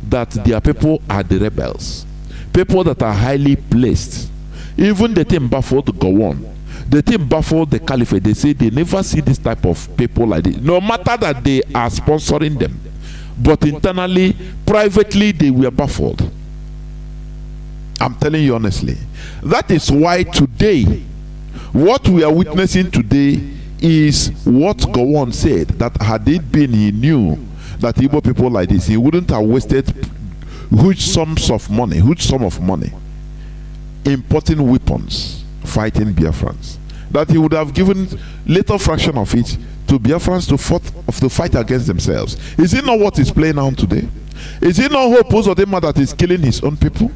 that their people are the rebels, people that are highly placed. Even the team baffled go on. The team baffled the caliphate. They say they never see this type of people like this. No matter that they are sponsoring them, but internally, privately, they were baffled. I'm telling you honestly. That is why today, what we are witnessing today is what Gowon said, that had it been he knew that Igbo people like this, he wouldn't have wasted huge sums of money importing weapons, fighting Biafrans. That he would have given little fraction of it to Biafrans to fight against themselves. Is it not what is playing out today? Is it not Hope Uzodinma that is killing his own people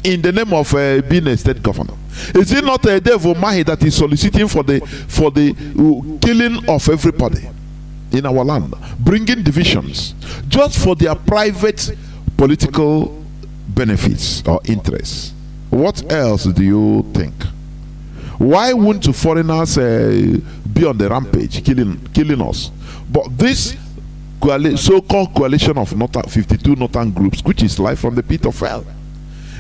in the name of being a state governor? Is it not Dave Umahi that is soliciting for the killing of everybody in our land, bringing divisions just for their private political benefits or interests? What else do you think? Why wouldn't foreigners be on the rampage, killing us? But this so-called coalition of 52 northern groups, which is life from the pit of hell,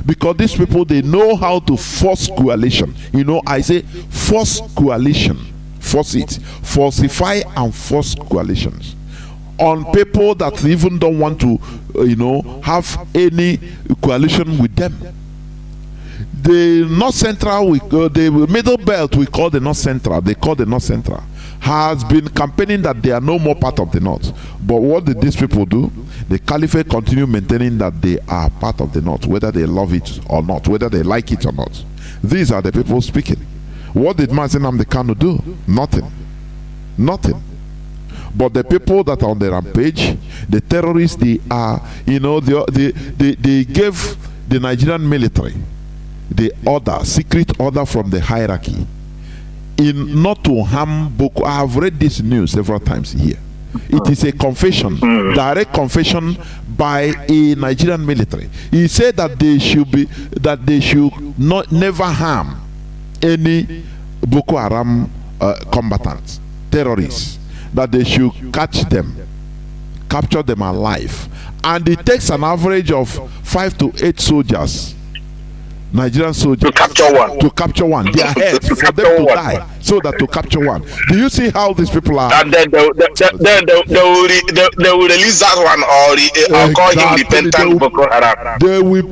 because these people, they know how to force coalition. You know, I say force coalition, force it, falsify and force coalitions on people that even don't want to, have any coalition with them. The North Central, the Middle Belt, we call the North Central. They call the North Central, has been campaigning that they are no more part of the North. But what did these people do? The Caliphate continue maintaining that they are part of the North, whether they love it or not, whether they like it or not. These are the people speaking. What did Mazi Nnamdi Kanu do? Nothing. Nothing. But the people that are on the rampage, the terrorists, they are, they gave the Nigerian military the order, secret order from the hierarchy, in not to harm Boko. I have read this news several times here. It is a confession, direct confession by a Nigerian military. He said that they should never harm any Boko Haram combatants, terrorists. That they should catch them, capture them alive, and it takes an average of 5 to 8 soldiers, Nigerian soldiers, to capture one. Their heads for them to die, so that to capture one. Do you see how these people are? And then they will release that one, or call him repentant Boko Haram. They will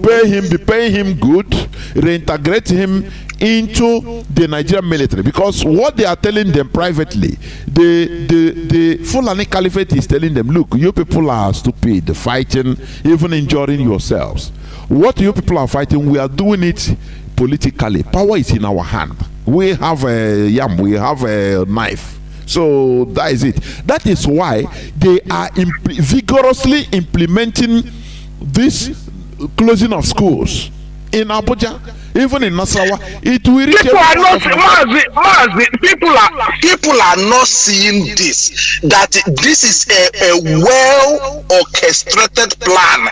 be paying him good, reintegrate him into the Nigerian military, because what they are telling them privately, the Fulani Caliphate is telling them, look, you people are stupid, fighting, even injuring yourselves. What you people are fighting, we are doing it politically. Power is in our hand. We have a yam, we have a knife. So that is it. That is why they are vigorously implementing this closing of schools in Abuja, even in Nasarawa. It will reach. People are not people are not seeing this. That this is a well orchestrated plan.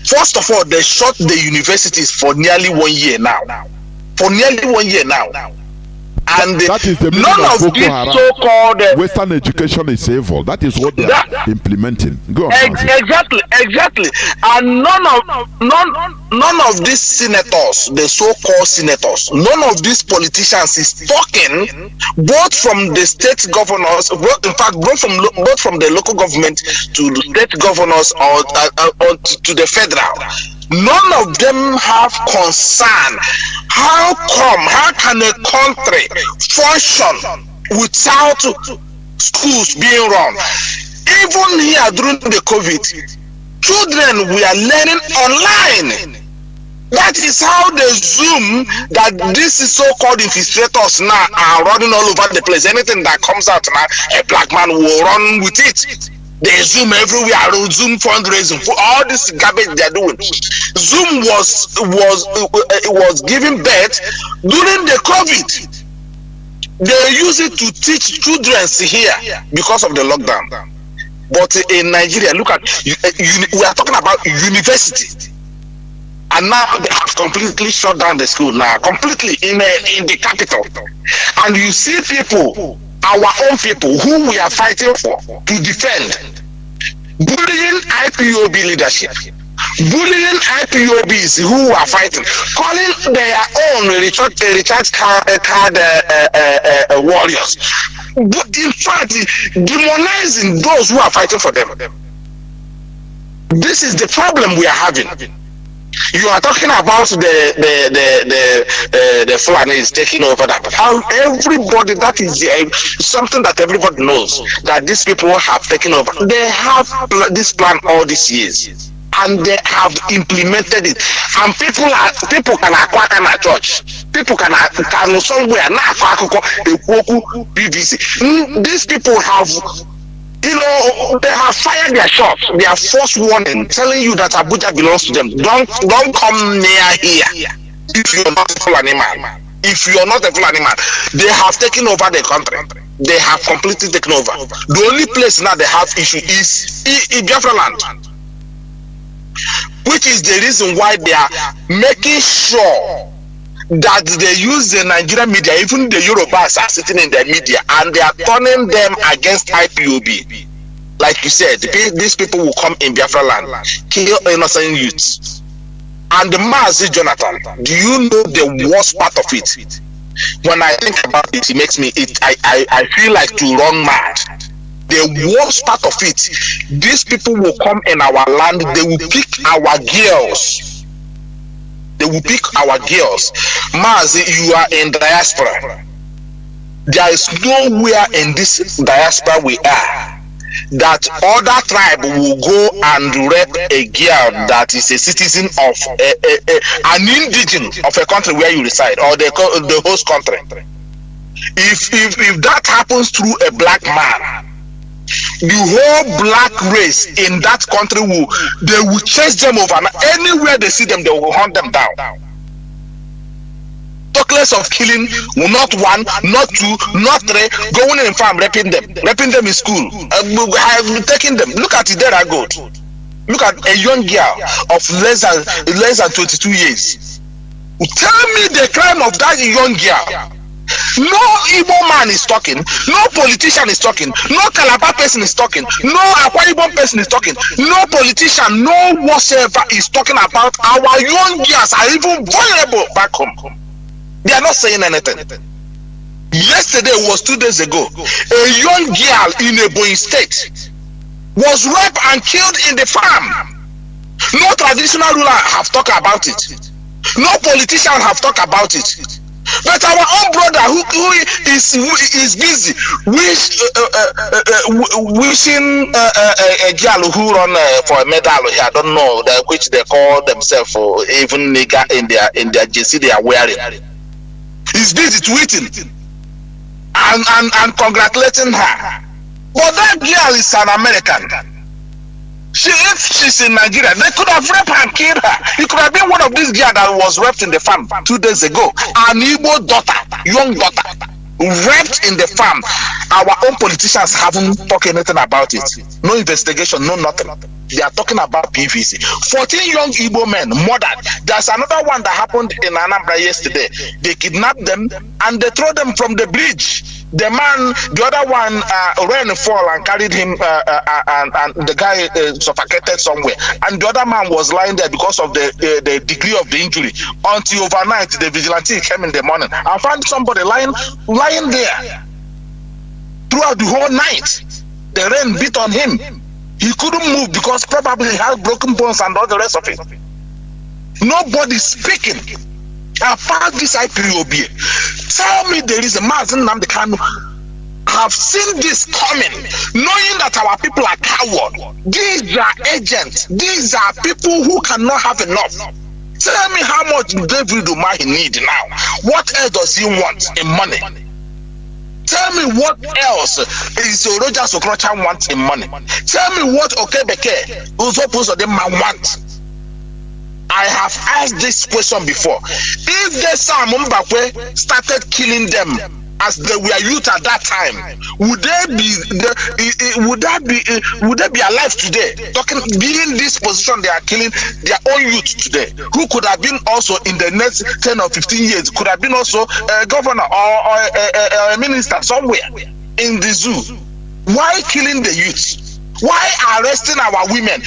First of all, they shut the universities for nearly 1 year now. And that is the none of this so-called Western education is evil. That is what they are implementing. Go on. Exactly. And none of these senators, the so-called senators, none of these politicians is talking, both from the state governors, in fact, both from the local government to the state governors or to the federal. None of them have concern. How can a country function without schools being run? Even here during the COVID, children were learning online. That is how the Zoom that this is so-called infiltrators now are running all over the place. Anything that comes out now, a black man will run with it. They Zoom everywhere, Zoom fundraising, for all this garbage they are doing. Zoom was giving birth during the COVID. They use it to teach children here because of the lockdown. But in Nigeria, look at, we are talking about university. And now they have completely shut down the school now, completely in the capital. And you see people, our own people who we are fighting for to defend, bullying IPOB leadership, bullying IPOBs who are fighting, calling their own recharge card warriors. But in fact, demonizing those who are fighting for them. This is the problem we are having. You are talking about the Fulanis taking over that. How everybody, that is something that everybody knows, that these people have taken over. They have this plan all these years, and they have implemented it. And people can acquire a church. People can somewhere BBC. These people have, they have fired their shots. Their first warning, telling you that Abuja belongs to them. Don't come near here if you're not a Fulani man. If you're not a Fulani man, they have taken over the country. They have completely taken over. The only place now they have issue is in Biafra land, which is the reason why they are making sure that they use the Nigerian media, even the Yorubas are sitting in their media, and they are turning them against IPOB. Like you said, these people will come in Biafra land, kill innocent youths. And the Mazi Jonathan, do you know the worst part of it? When I think about it, it makes me, I feel like to run mad. The worst part of it, these people will come in our land, they will pick our girls. They will pick our girls. Mazi, you are in diaspora. There is nowhere in this diaspora we are that other tribe will go and rape a girl that is a citizen of an indigene of a country where you reside, or the host country. If that happens through a black man, the whole black race in that country will chase them over. Anywhere they see them, they will hunt them down. Talk less of killing, not one, not two, not three, going in farm, raping them in school, taking them. Look at Idera Gold. Look at a young girl of less than 22 years. Tell me the crime of that young girl. No Igbo man is talking, no politician is talking, no Calabar person is talking, no Akwa Ibom person is talking, no politician, no whatsoever is talking about our young girls are even vulnerable back home. They are not saying anything. Yesterday was 2 days ago, a young girl in a Ebonyi state was raped and killed in the farm. No traditional ruler have talked about it. No politician have talked about it. But our own brother who is busy wishing a girl who run for a medal here, I don't know, which they call themselves, even nigger in their JC they are wearing. He's busy tweeting and congratulating her. But that girl is an American. If she's in Nigeria, they could have raped her and killed her. It could have been one of these girls that was raped in the farm 2 days ago. An Igbo daughter, young daughter, raped in the farm. Our own politicians haven't talked anything about it. No investigation, no nothing. They are talking about PVC. 14 young Igbo men murdered. There's another one that happened in Anambra yesterday. They kidnapped them and they threw them from the bridge. The other one ran and fall and carried him, and the guy suffocated somewhere. And the other man was lying there because of the degree of the injury. Until overnight, the vigilante came in the morning and found somebody lying there. Throughout the whole night, the rain beat on him. He couldn't move because probably he had broken bones and all the rest of it. Nobody's speaking about this IPOB. Tell me there is a Mazi Nnamdi Kanu have seen this coming, knowing that our people are cowards. These are agents. These are people who cannot have enough. Tell me how much David Umahi need now. What else does he want in money? Tell me what else is Roger Sokrocha wants in money. Tell me what Okebeke Uzopuzo the man wants. I have asked this question before. If the Sam Mbakwe started killing them as they were youth at that time, would they be alive today? Being in this position, they are killing their own youth today, who could have been also in the next 10 or 15 years, could have been also a governor or a minister somewhere in the zoo. Why killing the youth? Why arresting our women?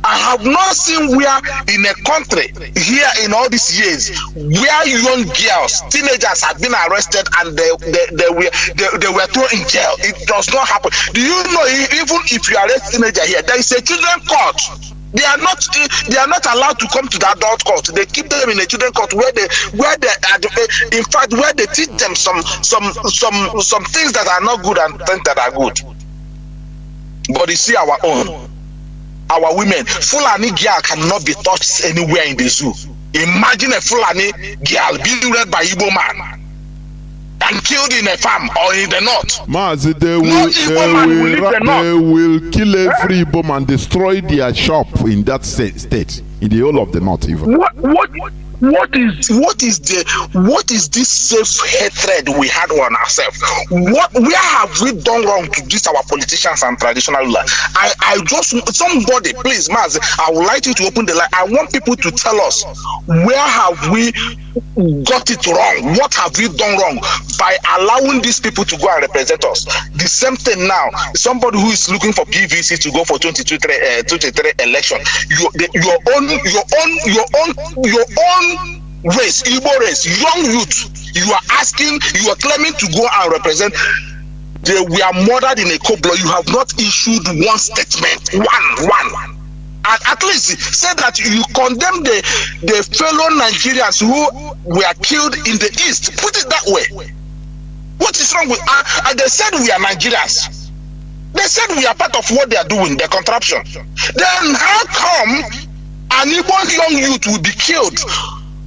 I have not seen where in a country here in all these years where young girls, teenagers have been arrested and they were thrown in jail. It does not happen. Do you know, even if you arrest teenager here, there is a children court. They are not allowed to come to the adult court. They keep them in a children court where they in fact where they teach them some things that are not good and things that are good. But you see our women, Fulani girl cannot be touched anywhere in the zoo. Imagine a Fulani girl being raped by Igbo man and killed in a farm or in the north. Mazi, they will kill every Igbo man, destroy their shop in that state, in the whole of the north even. What is this self-hatred we had on ourselves? Where have we done wrong to this our politicians and traditional rulers? I just somebody, please, Mazi, I would like you to open the line. I want people to tell us where have we got it wrong? What have we done wrong by allowing these people to go and represent us? The same thing now. Somebody who is looking for PVC to go for 2023 election. Your own race, Igbo race, young youth, you are claiming to go and represent. They were murdered in a cold-blood. You have not issued one statement, one. And at least say that you condemn the fellow Nigerians who were killed in the east. Put it that way. What is wrong with they said we are Nigerians. They said we are part of what they are doing, the contraption. Then how come an Igbo young youth will be killed,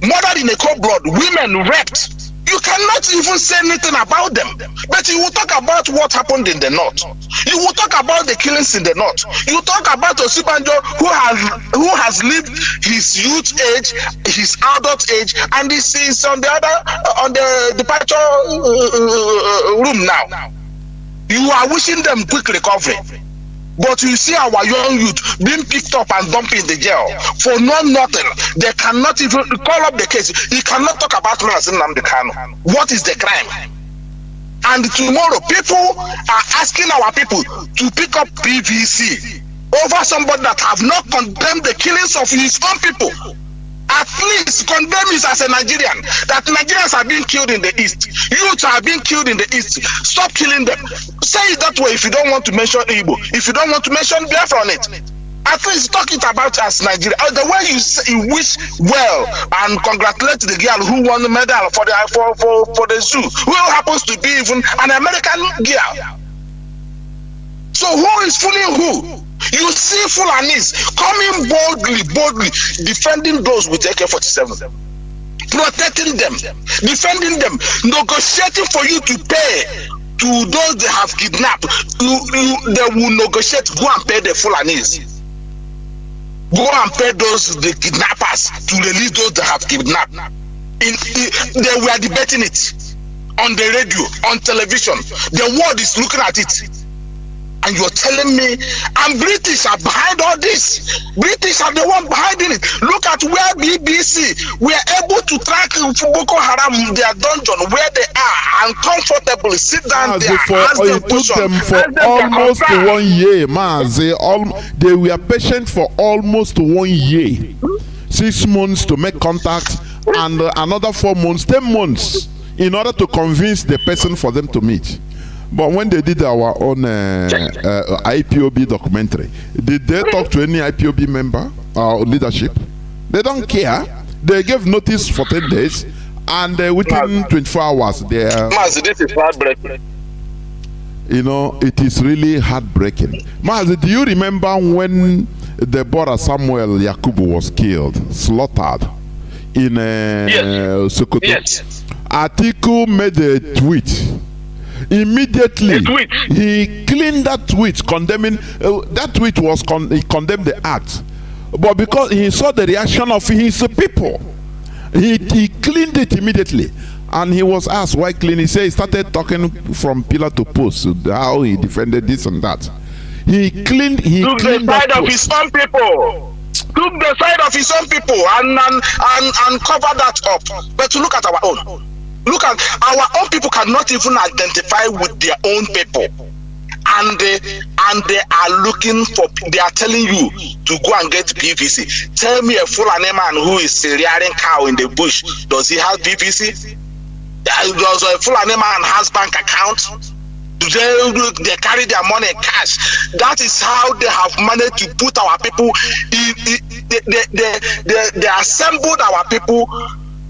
murdered in a cold blood, women raped? You cannot even say anything about them. But you will talk about what happened in the north. You will talk about the killings in the north. You talk about Osibanjo who has lived his youth age, his adult age, and this is on the departure room now. You are wishing them quick recovery. But you see our young youth being picked up and dumped in the jail for nothing. They cannot even call up the case. You cannot talk about Nnamdi Kanu. What is the crime? And tomorrow, people are asking our people to pick up PVC over somebody that have not condemned the killings of his own people. At least condemn it as a Nigerian, that Nigerians are being killed in the east. Youths are being killed in the east. Stop killing them. Say it that way if you don't want to mention Igbo. If you don't want to mention Biafra on it. At least talk it about as Nigeria. The way you wish well and congratulate the girl who won the medal for the zoo, who happens to be even an American girl. So who is fooling who? You see Fulanis coming boldly, defending those with AK-47, protecting them, defending them, negotiating for you to pay to those they have kidnapped. They will negotiate, go and pay the Fulanis. Go and pay the kidnappers to release those they have kidnapped. They were debating it on the radio, on television. The world is looking at it. And you're telling me, and British are behind all this. British are the one behind it. Look at where BBC were able to track Boko Haram, their dungeon, where they are, and comfortably sit down there. It took them for almost 1 year, Mazi. They were patient for almost 1 year. 6 months to make contact, and another 4 months, 10 months, in order to convince the person for them to meet. But when they did our own IPOB documentary, did they talk to any IPOB member or leadership? They don't care. They gave notice for 10 days, and within 24 hours, they are... Mazi, this is heartbreaking. You know, it is really heartbreaking. Mazi, do you remember when Deborah Samuel Yakubu was killed, slaughtered in Sokoto? Yes. Atiku made a tweet. Immediately, he cleaned that tweet, condemning. That tweet was he condemned the act, but because he saw the reaction of his people, he cleaned it immediately. And he was asked why clean. He said he started talking from pillar to post, how he defended this and that. He cleaned. Took the side of his own people. Took the side of his own people and covered that up. But to look at our own. Look at our own people cannot even identify with their own people. and they are looking for. They are telling you to go and get PVC. Tell me a Fulani man who is rearing cow in the bush, does he have PVC? Does a Fulani man has bank account? Do they carry their money in cash? That is how they have managed to put our people they assembled our people,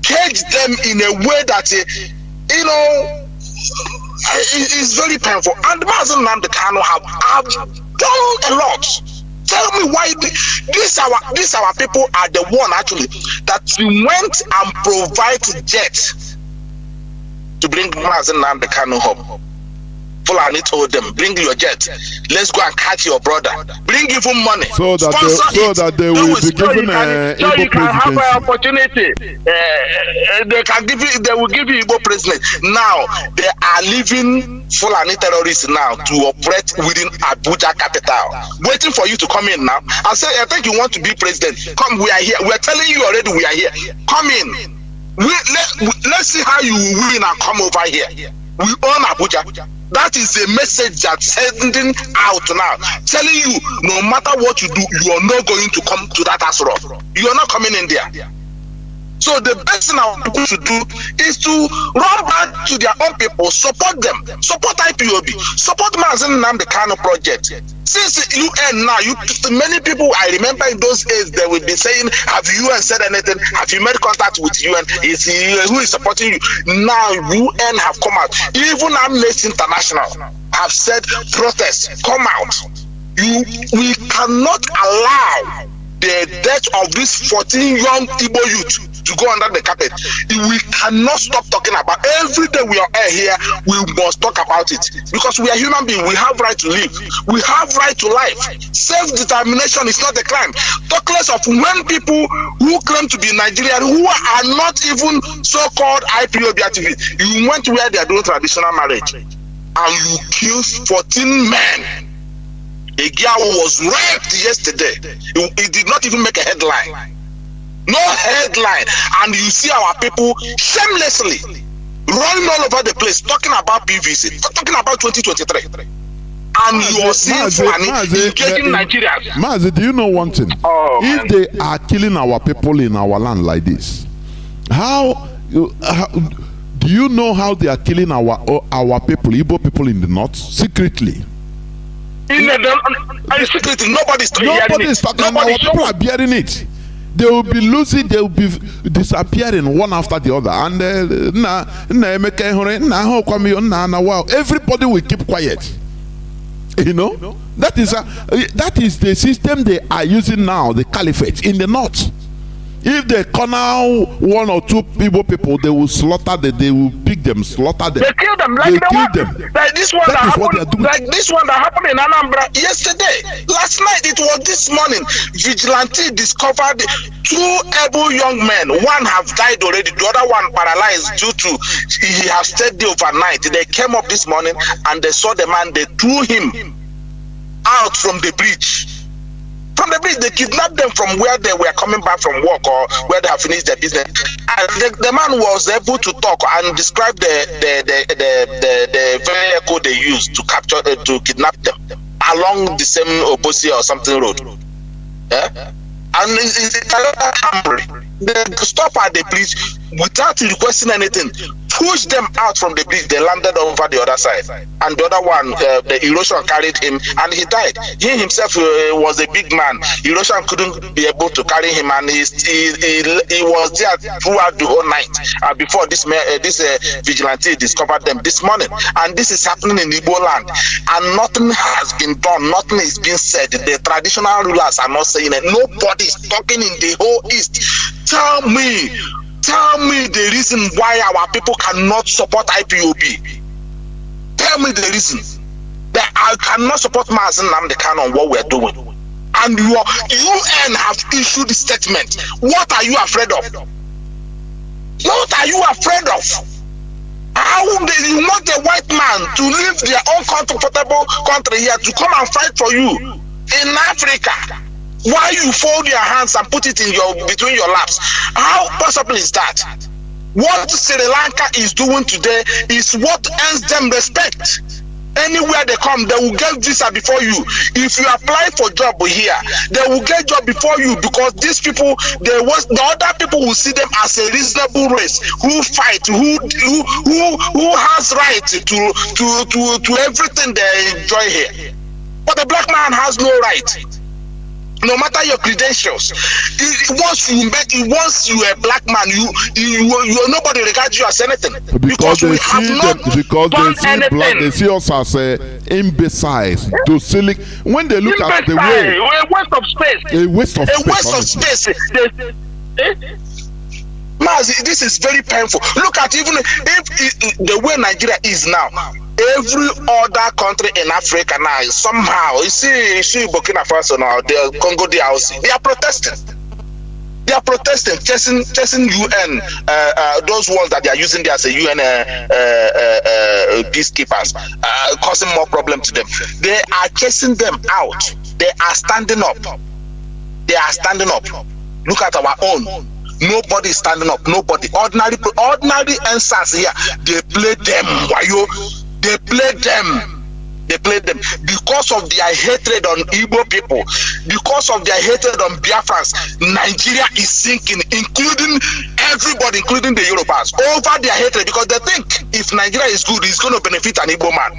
caged them in a way that it's very painful. And Mazi Nnamdi Kanu have done a lot. Tell me why these our people are the one actually that we went and provide jets to bring Mazi Nnamdi Kanu home. Fulani told them, bring your jet, let's go and catch your brother, bring even money, so that they will be given you can have an opportunity. They will give you Igbo president. Now they are leaving Fulani terrorists now to operate within Abuja capital, waiting for you to come in now and say, I think you want to be president. Come, we are here. We are telling you already, we are here. Come in. Let's see how you will win and come over here. We own Abuja. That is a message that's sending out now, telling you no matter what you do, you are not going to come to that Asura. You are not coming in there. So the best thing our people should do is to run back to their own people, support them, support IPOB, support Mazi Nnamdi Kanu project. Since UN now, many people I remember in those days they will be saying, have UN said anything? Have you made contact with UN? Who is supporting you? Now UN have come out. Even Amnesty International have said protest, come out. We cannot allow the death of this 14 young Igbo youth to go under the carpet. We cannot stop talking about. Every day we are here, we must talk about it, because we are human beings. We have right to live. We have right to life. Self-determination is not a crime. Talk less of when people who claim to be Nigerian, who are not even so-called IPOB activists, you went where they are doing traditional marriage and you killed 14 men. A girl was raped yesterday. It did not even make a headline. No headline. And you see our people shamelessly running all over the place talking about PVC, talking about 2023. And you are seeing engaging Nigerians. Mazi, do you know one thing? If they are killing our people in our land like this, how do you know how they are killing our people, Igbo people in the north, secretly? Secretly, nobody's talking. Our people are bearing it. They will be losing, they will be disappearing one after the other. And everybody will keep quiet. You know? That is the system they are using now, the caliphate in the north. If they corner one or two people, they will slaughter them. They will pick them, slaughter them. They kill them like this one that happened. Like this one that happened in Anambra yesterday. Last night, it was this morning. Vigilante discovered 2 able young men. One have died already. The other one paralyzed due to he has stayed there overnight. They came up this morning and they saw the man. They threw him out from the bridge. From the bridge, they kidnapped them from where they were coming back from work or where they have finished their business. And the man was able to talk and describe the vehicle they used to capture, to kidnap them along the same Obosi or something road. Yeah? And they stop at the bridge without requesting anything, push them out from the bridge. They landed over the other side, and the other one, the erosion carried him, and he died. He himself was a big man. Erosion couldn't be able to carry him, and he was there throughout the whole night before this vigilante discovered them this morning. And this is happening in Igbo land, and nothing has been done. Nothing is being said. The traditional rulers are not saying it. Nobody is talking in the whole East. Tell me the reason why our people cannot support IPOB. Tell me the reason that I cannot support Mazi Nnamdi Kanu on what we are doing. And your UN have issued a statement. What are you afraid of? What are you afraid of? How you want a white man to leave their own comfortable country here to come and fight for you in Africa? Why you fold your hands and put it in between your laps? How possible is that? What Sri Lanka is doing today is what earns them respect. Anywhere they come, they will get visa before you. If you apply for job here, they will get job before you, because these people, the other people will see them as a reasonable race who fight, who has right to everything they enjoy here. But the black man has no right. No matter your credentials, once you a black man, you nobody regards you as anything, because we have not done anything. They see us as imbeciles, docile. When they look at the way, a waste of space, a waste of space. Mazi, this is very painful. Look at even if the way Nigeria is now. Every other country in Africa now, somehow, you see Burkina Faso now, the Congo DRC, they are protesting. They are protesting, chasing UN, those ones that they are using there as a UN peacekeepers, causing more problem to them. They are chasing them out. They are standing up. They are standing up. Look at our own. Nobody is standing up. Nobody. Ordinary answers here. They play them. Wayo. They play them. They play them because of their hatred on Igbo people, because of their hatred on Biafrans. Nigeria is sinking, including everybody, including the Yorubas, over their hatred, because they think if Nigeria is good, it's going to benefit an Igbo man.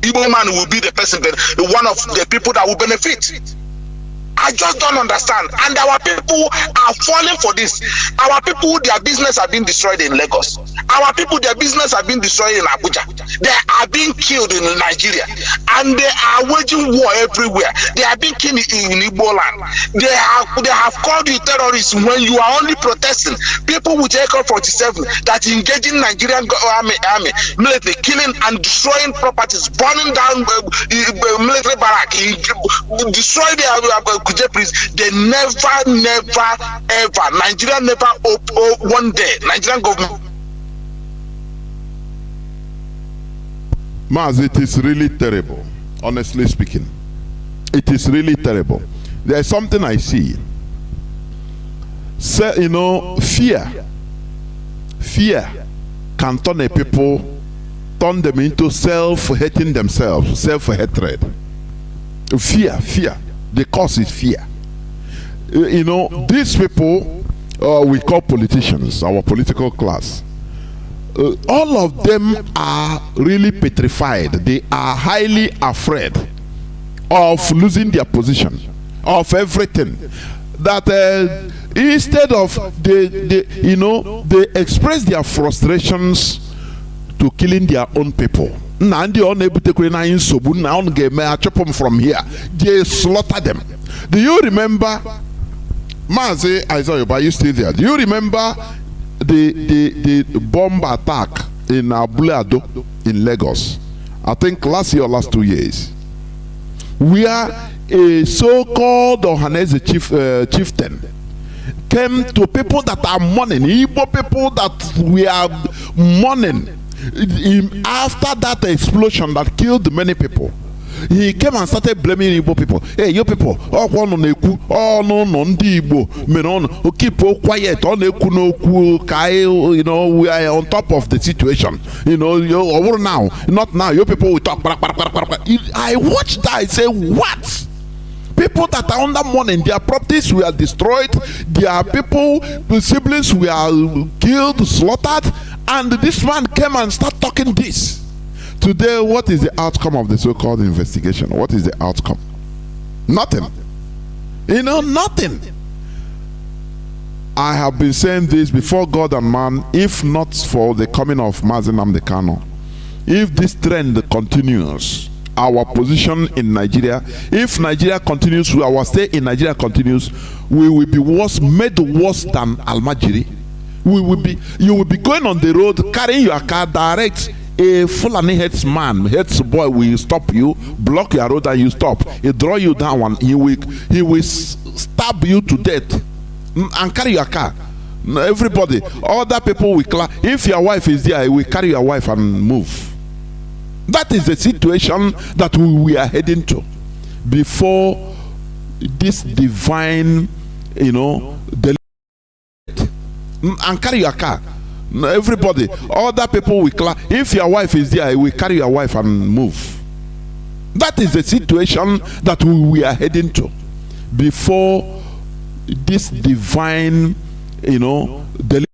Igbo man will be the person, one of the people that will benefit. I just don't understand. And our people are falling for this. Our people, their business have been destroyed in Lagos. Our people, their business have been destroyed in Abuja. They are being killed in Nigeria. And they are waging war everywhere. They are being killed in Igbo land. They have called you terrorists when you are only protesting. People with AK-47 that engaging Nigerian army, military, killing and destroying properties, burning down military barracks, destroy their they never, ever. Nigeria never one day. Nigerian government. Mazi, it is really terrible. Honestly speaking, it is really terrible. There is something I see. Fear can turn a people, turn them into self-hating themselves, self-hatred. Fear. The cause is fear. These people we call politicians, our political class, all of them are really petrified. They are highly afraid of losing their position, of everything. That instead of they express their frustrations to killing their own people. Nnamdi from here. They slaughter them. Do you remember, Mazi, I saw you, but you still there? Do you remember the bomb attack in Abule-Ado in Lagos? I think last year or last 2 years, where a so-called Ohanese chieftain came to people that are mourning, Igbo people that we are mourning. After that explosion that killed many people, he came and started blaming Igbo people. Hey, you people, no, Ndi Igbo, keep quiet, we are on top of the situation. Now, not now, you people will talk. I watched that, I say, what? People that are under mourning, their properties were destroyed, their people, siblings were killed, slaughtered, and this man came and started talking this. Today, what is the outcome of the so-called investigation? What is the outcome? Nothing. Nothing. I have been saying this before God and man, if not for the coming of Mazi Nnamdi Kanu, if this trend continues, our position in Nigeria, if Nigeria continues, our stay in Nigeria continues, we will be made worse than Almajiri. You will be going on the road, carrying your car direct. A Fulani heads boy will stop you, block your road, and you stop. He draw you down, and he will stab you to death and carry your car. Everybody, other people will clap. If your wife is there, he will carry your wife and move. That is the situation that we are heading to before this divine, and carry your car. Everybody, other people will clap. If your wife is there, he will carry your wife and move. That is the situation that we are heading to before this divine, deliverance.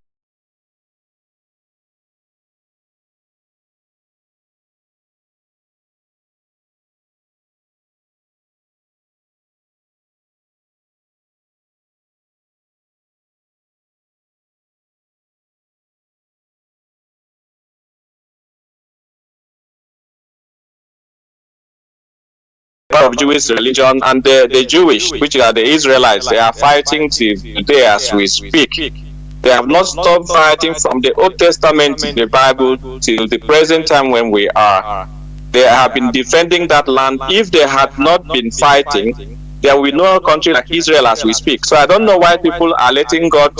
Of Jewish religion, and the Jewish, which are the Israelites, they are fighting till today as we speak. They have not stopped fighting from the Old Testament in the Bible till the present time when we are. They have been defending that land. If they had not been fighting, there will be no country like Israel as we speak. So I don't know why people are letting God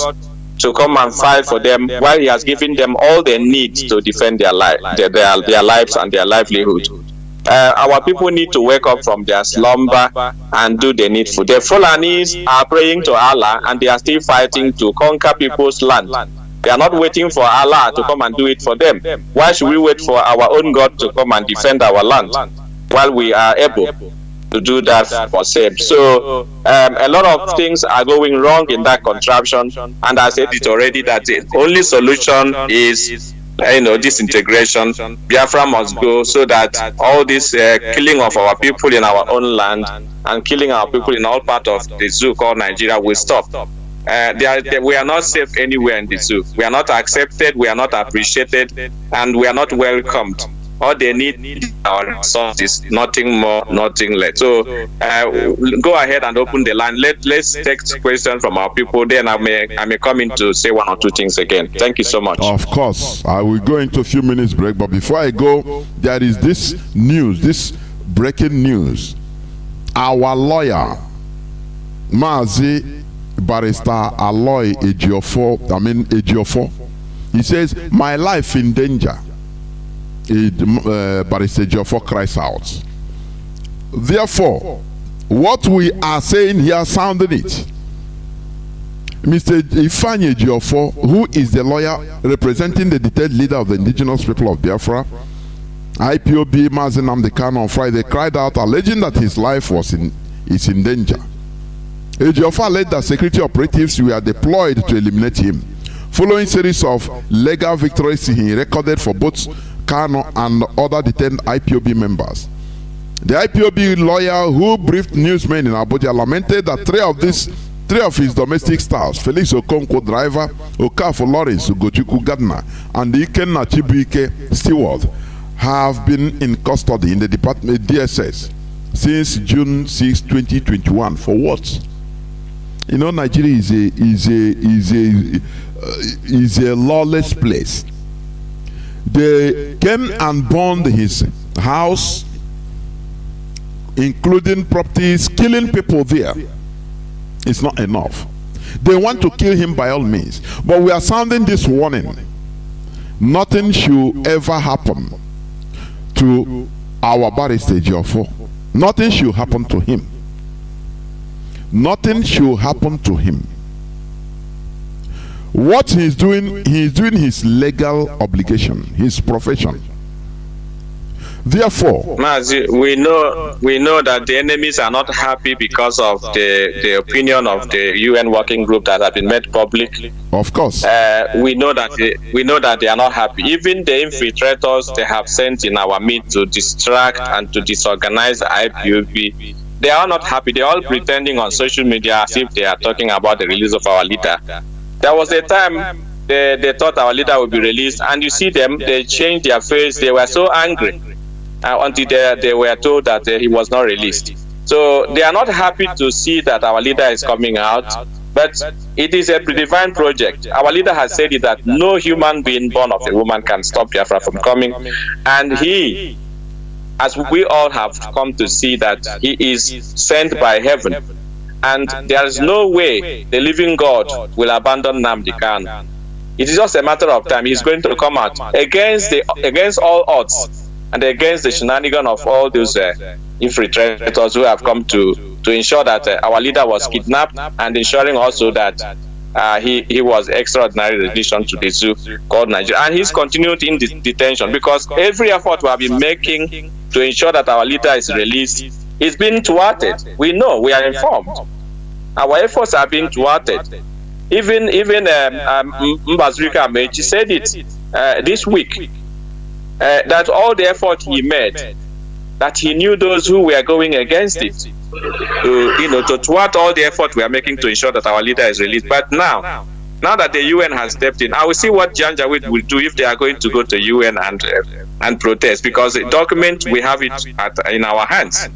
to come and fight for them while He has given them all they need to defend their lives and their livelihood. Our people need to wake up from their slumber and do the needful. The Fulanis are praying to Allah and they are still fighting to conquer people's land. They are not waiting for Allah to come and do it for them. Why should we wait for our own God to come and defend our land while we are able to do that for ourselves? So a lot of things are going wrong in that contraption, and I said it already that the only solution is disintegration. Biafra must go so that all this killing of our people in our own land and killing our people in all parts of the zoo called Nigeria will stop. We are not safe anywhere in the zoo. We are not accepted, we are not appreciated, and we are not welcomed. All they need is our resources, nothing more, nothing less. So go ahead and open the line. Let's take questions from our people. Then I may come in to say one or two things again. Thank you so much. Of course, I will go into a few minutes break. But before I go, there is this news, this breaking news. Our lawyer, Mazi Barrister Aloy Ejiofor, he says, "My life in danger." Barrister Ejiofor cries out. Therefore, what we are saying here, sounding it, Mr. Ifeanyi Ejiofor, who is the lawyer representing the detained leader of the indigenous people of Biafra, IPOB Mazi Nnamdi Kanu, on Friday, cried out, alleging that his life is in danger. Ejiofor alleged that security operatives were deployed to eliminate him, following a series of legal victories he recorded for both Kanu and other detained IPOB members. The IPOB lawyer who briefed newsmen in Abuja lamented that three of his domestic staffs, Felix Okonkwo, driver, Okafor Lawrence Ugochukwu, gardener, and Ikenna Chibuike, steward, have been in custody in the department DSS since June 6, 2021. For what? Nigeria is a lawless place. They came and burned his house, including properties, killing people there. It's not enough. They want to kill him by all means. But we are sounding this warning. Nothing should ever happen to our Barrister Ejiofor. Nothing should happen to him. Nothing should happen to him. What he's doing his legal obligation, his profession. Therefore, Mazi, we know that the enemies are not happy because of the opinion of the UN working group that have been made public. Of course, we know that they are not happy. Even the infiltrators they have sent in our midst to distract and to disorganize the IPOB, they are not happy. They are all pretending on social media as if they are talking about the release of our leader. There was a time they thought our leader would be released, and you see them, they changed their face. They were so angry until they were told that he was not released. So they are not happy to see that our leader is coming out, but it is a divine project. Our leader has said it that no human being born of a woman can stop Biafra from coming, and he, as we all have come to see, that he is sent by heaven. And there is no way the living God will abandon Nnamdi Kanu. It is just a matter of time. He's going to come out against all odds and against the shenanigans of all those infiltrators who have come to ensure that our leader was kidnapped, and ensuring also that he was extraordinary addition to the zoo called Nigeria. And he's continued in detention because every effort we have been making to ensure that our leader is released is being thwarted. We know, we are informed. Our efforts are being thwarted. Even Mbazurika Amechi said it this week, that all the effort he made, that he knew those who were going against it, to thwart all the effort we are making to ensure that our leader is released. But now that the UN has stepped in, I will see what Janjaweed will do if they are going to go to UN and protest, because the document, we have it in our hands.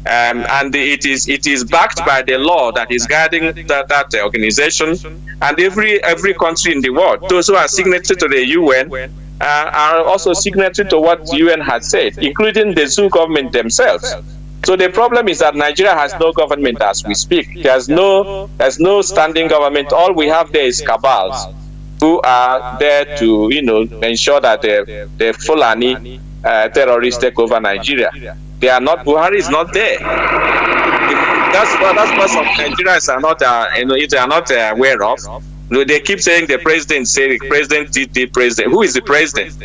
And it is backed by the law that is guiding that organization, and every country in the world. Those who are signatory to the UN are also signatory to what the UN has said, including the Zoo government themselves. So the problem is that Nigeria has no government as we speak. There's no standing government. All we have there is cabals who are there to ensure that the Fulani terrorists take over Nigeria. They are not. Buhari is not there. That's what some Nigerians are not. They are not aware of. They keep saying the president said the president did the president. Who is the president?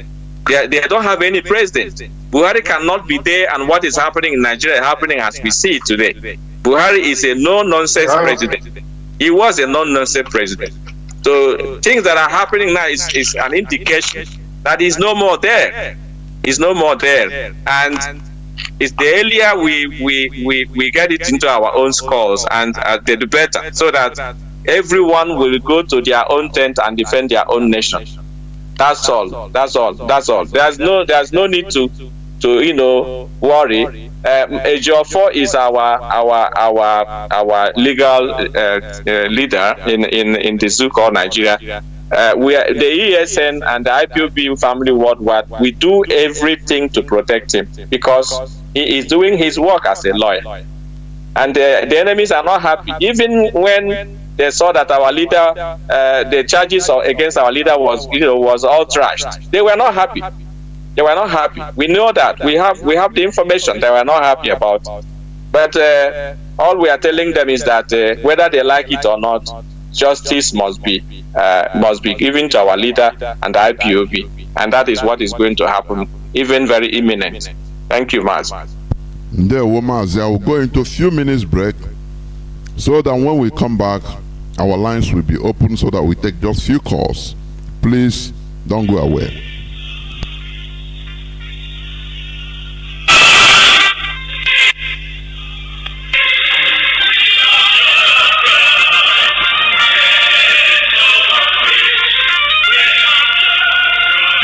They don't have any president. Buhari cannot be there, and what is happening in Nigeria is happening as we see it today. Buhari is a no-nonsense president. He was a no-nonsense president. So things that are happening now is an indication that he's no more there. He's no more there. And it's the earlier we get it into our own skulls, and the better, so that everyone will go to their own tent and defend their own nation. That's all. There's no need to worry. Ejiofor is our legal leader in the zoo called Nigeria. We are the ESN and the IPOB family worldwide. We do everything to protect him, because he is doing his work as a lawyer, and the enemies are not happy. Even when they saw that our leader, the charges against our leader was all trashed, they were not happy. They were not happy. We know that. We have the information they were not happy about. But all we are telling them is that whether they like it or not, justice must be given to our leader and the IPOB, and that is what is going to happen, even very imminent. Thank you, Mazi. Mazi, I will go into a few minutes break, so that when we come back, our lines will be open so that we take just few calls. Please don't go away.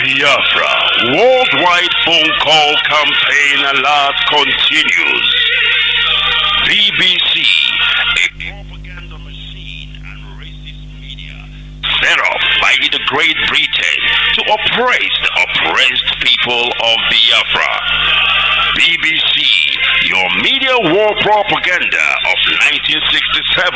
Biafra worldwide phone call campaign alert continues. BBC, a propaganda machine and racist media set up by the Great Britain to oppress the oppressed people of Biafra. BBC, your media war propaganda of 1967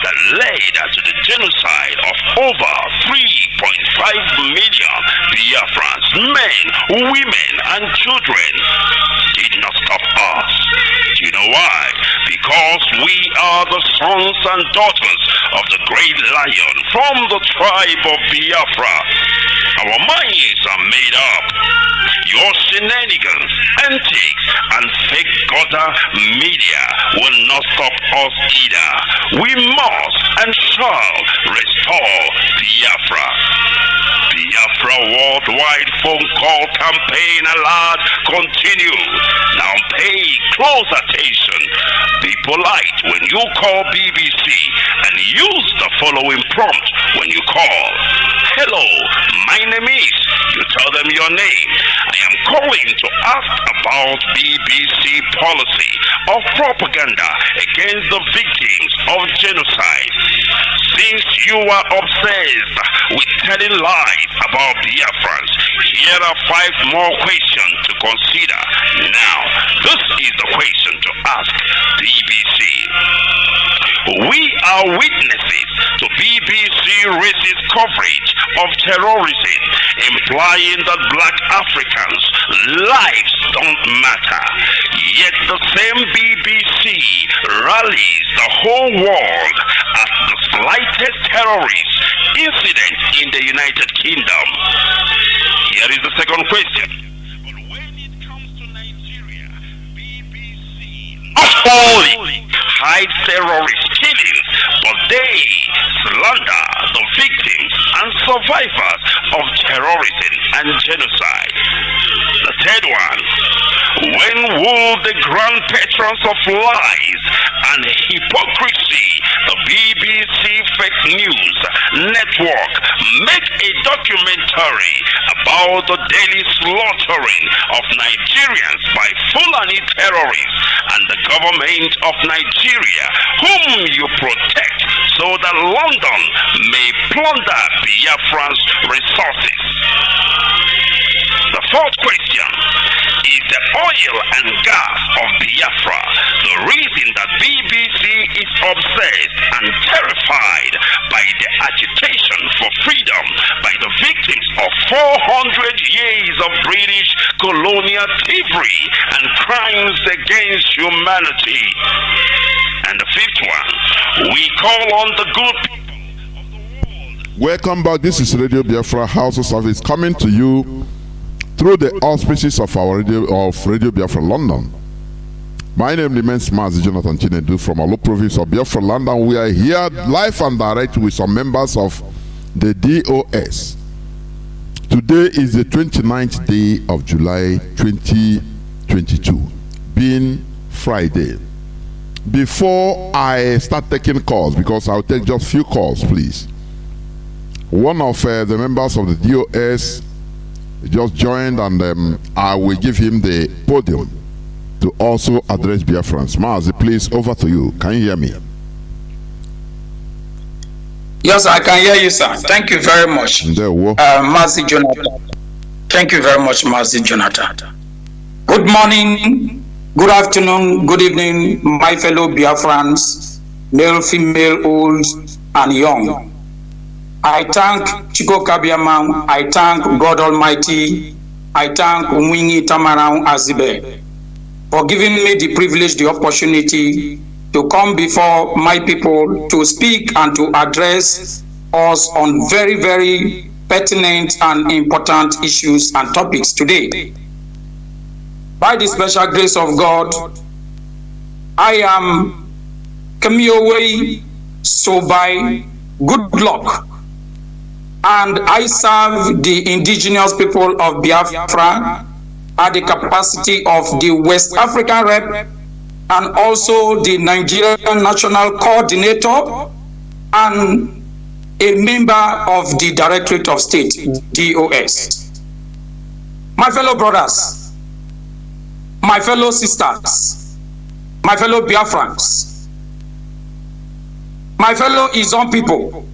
that led to the genocide of over 3.5 million Biafrans, men, women, and children, did not stop us. Do you know why? Because we are the sons and daughters of the great lion from the tribe of Biafra. Our minds are made up. Your shenanigans, antics, and fake gutter media will not stop us either. We must and shall restore Biafra. Biafra worldwide phone call campaign alert continue. Now pay close attention. Be polite when you call BBC and use the following prompt when you call. Hello, my name is. You tell them your name. I am calling to ask about BBC policy of propaganda against the victims of genocide. Since you are obsessed with telling lies about Biafrans, here are 5 more questions to consider. Now, this is the question to ask BBC. We are witnesses to BBC racist coverage of terrorism, implying that black Africans' lives don't matter. Yet the same BBC rallies the whole world at the slightest terrorist incident in the United Kingdom. Here is the second question. But when it comes to Nigeria, not only hide terrorist killings, but they slander the victims and survivors of terrorism and genocide. The third one, when will the grand patrons of lies and hypocrisy, the BBC Fake News Network, make a documentary about the daily slaughtering of Nigerians by Fulani terrorists and the government of Nigeria, whom you protect, so that London may plunder Biafran's resources? The fourth question is the oil and gas of Biafra, the reason that BBC is obsessed and terrified by the agitation for freedom by the victims of 400 years of British colonial thievery and crimes against humanity. And the fifth one, we call on the good people of the world. Welcome back. This is Radio Biafra HAUSA-SERVICE coming to you through the auspices of our Radio Biafra London. My name remains Mazi Chinedu from Alo province of Biafra London. We are here live and direct with some members of the DOS. Today is the 29th day of July 2022, being Friday. Before I start taking calls, because I'll take just few calls, please. One of the members of the DOS just joined, and I will give him the podium to also address Biafrans. Mazi, please, over to you. Can you hear me? Yes, I can hear you, sir. Thank you very much. Mazi Jonathan. Thank you very much, Mazi Jonathan. Good morning, good afternoon, good evening, my fellow Biafrans, male, female, old, and young. I thank Chiko Kabiamam, I thank God Almighty, I thank Umwingi Tamarang Azibe for giving me the privilege, the opportunity to come before my people to speak and to address us on very, very pertinent and important issues and topics today. By the special grace of God, I am coming your way, so by good luck, and I serve the indigenous people of Biafra at the capacity of the West African Rep and also the Nigerian National Coordinator and a member of the Directorate of State, DOS. My fellow brothers, my fellow sisters, my fellow Biafrans, my fellow Izon people,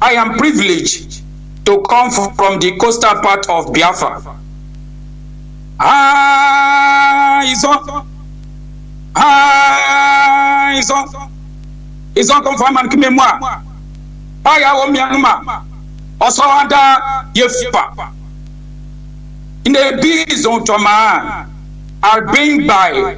I am privileged to come from the coastal part of Biafra. Izon confirm and kime moi. Aya o miangma. Osawanda yefipa. In a bizon toma are being by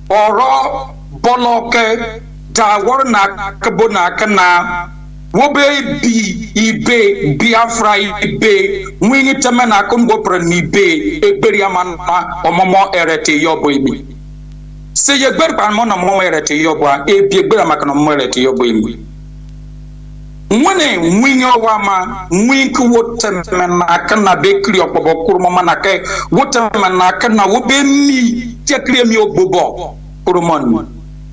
oro boloke da warna kabona kana wobe bi ibe Biafra ibe mwini temena kongo prani be eberia manna omomo erete yobo imi se ye gber pan mo na mo erete yobo a ebi egbera makana mo erete yobo imi mwene mwinyo wama mwinku wotemena kana be kri okbobo kurmo manake wotemena kana wobe mi tekri mi ogbobo kurmon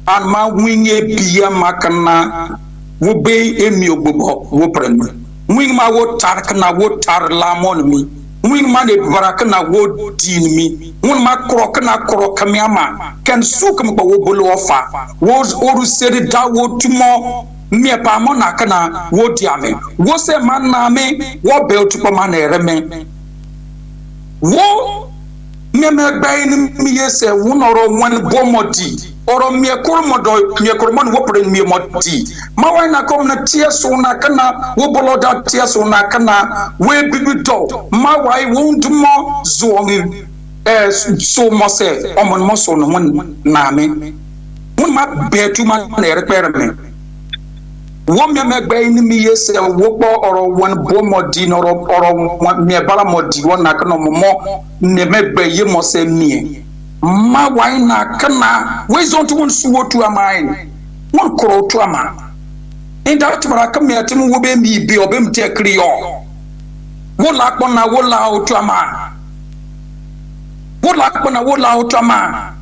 an ma mwinye biya makana wo be emi ogbobo wo prenu mwing ma wo tar na wo tar lamon mi mwing ma ne baraka na wo din mi won ma krok na krok mi ama ken suk mi wo bolo ofa wo oru seri da wo tumo mi pa mo na kana wo diame wo se man na me wo be otupo ma na ereme wo me gba ni mi yese wo noro won bomodi oro miekoromon wo pren mi moti mawa na kom na tie so na kana wo boloda tie so na kana we bibido mawa wo ndumo zoongi so mo se omon mo so no mon na me mon ma betu ma na repere me wo me gba ni mi yese wo po oro won bomodi no oro me bala modi won na kana mo ne me gba ye mo se mie ma wine na kana we zonto won suwo to amai won koro to ama inda tumara kam ya timu wo be mi bi obem te kriyo wo la kpon na wo la o to ama wo la kpon na wo la o to ama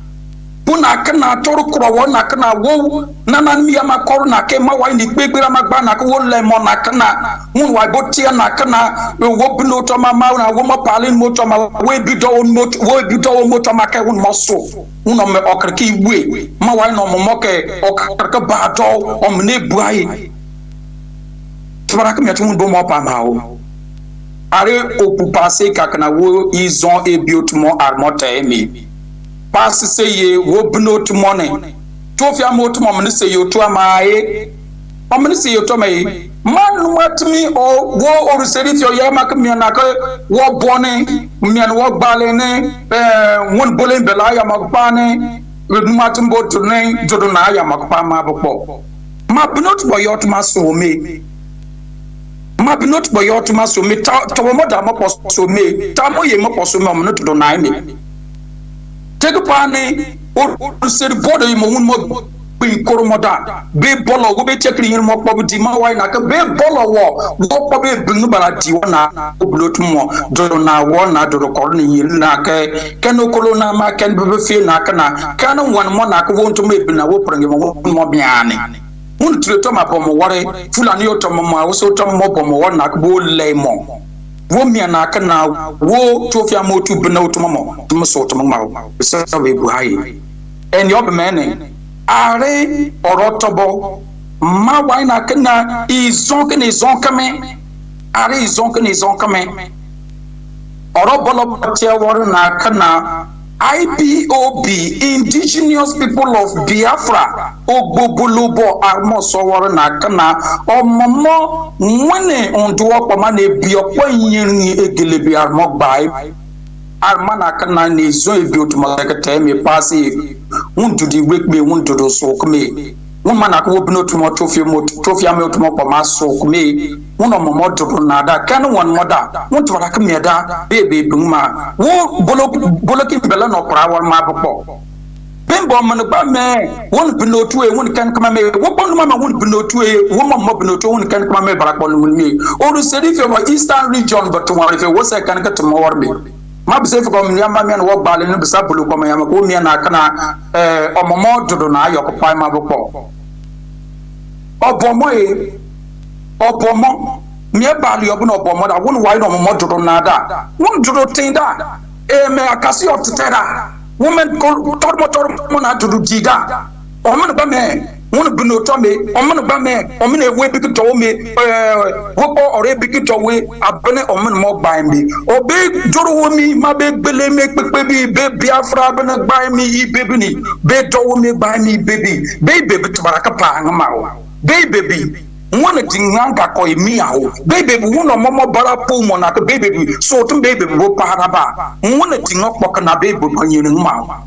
buna kana toru kro wo na kana wo nana mi ama koro na ke ma wine gbegbera ma gba na ko wo le mo na kana won wa botia na kana wo bino to ma ma na wo mo palin mo to ma we bi do mo to ma ke won mo so uno me okriki we ma wine no mo ke okrika ba do o mne buai tubara ka mi atu bo mo pa ma o are opu passé kakana wo izon ebiotumo armota emi pass say ye wo bino to money tofia mo to mo say yo to amaye o say yo to mai man what me o wo o seri ti o ya mak mi na ko wo bone mi an wo gbale ne won bole bela ya mak pa ne matum bo to ne jodo na ya mak pa ma bo ma bino to boy to ma so me ma bino to boy to ma so me to mo da mo so me ta mo ye mo so me o no to do na me take pane o seri bodo mo won mo bin koromoda be bolo go be chekri yin mo kpo di ma wai na ka be bolo wo kpo be bin bara di wona oblotu mo do na wona do ko ni yin na ka keno kolo na ma ken be fe na kana kana won mo na ka won to me bin na wo prange mo biane mun tire to ma bomo wore fulani o to mo ma so to mo bomo wona ka bo le mo wo mi na kana wo tofia mo tu bin na to mo to so to mo ma so be bu hai en yo be mene are orotobo ma wai na kana izon kame are izon kame orobolo patia wor na kana IPOB indigenous people of Biafra ogbogolobo armo so wor na kana omomo nwene onduwo pama na ebiopo yin egelebe armo bai armana kana ne zo ebi otuma ka teme pase wundu di wekbe wundu do so kme won mana ko bino tuma tofia me otuma ko ma so kme won no mo do na da kan won moda won to ra kme da bebe buma wo boloki bela no kra won ma bokpo bembo man ba me won bino tuwe won kan kama me wo pon ma won bino tuwe wo mo bino tuwe won kan kama me barakpo no mi o do seri fe eastern region but won fe wo se kan ka to mo warbe ma bise fi kom nyamba mi an wo gbale ni bisa bulu kom yama ko mi na kana omomo dodo na ayoko pai ma bokpo obomo mi e bali obo na obomo da won wai no omomo dodo na da won dodo tin da me akasi otera women ko tormo na dodo diga o man ba me won bino to me o man ba me o me we bi to me wo ko ore bi to we abene o man mo gba mi o be joro wo mi ma be gbele me pepe bi be biafra bene gba mi yi bebi ni be to wo me gba mi bebi be to baraka pa ngama o be won dinganga ko mi awo be won mo bara po mo na ko be so to be wo para ba won dinga pok na be bo yin ngama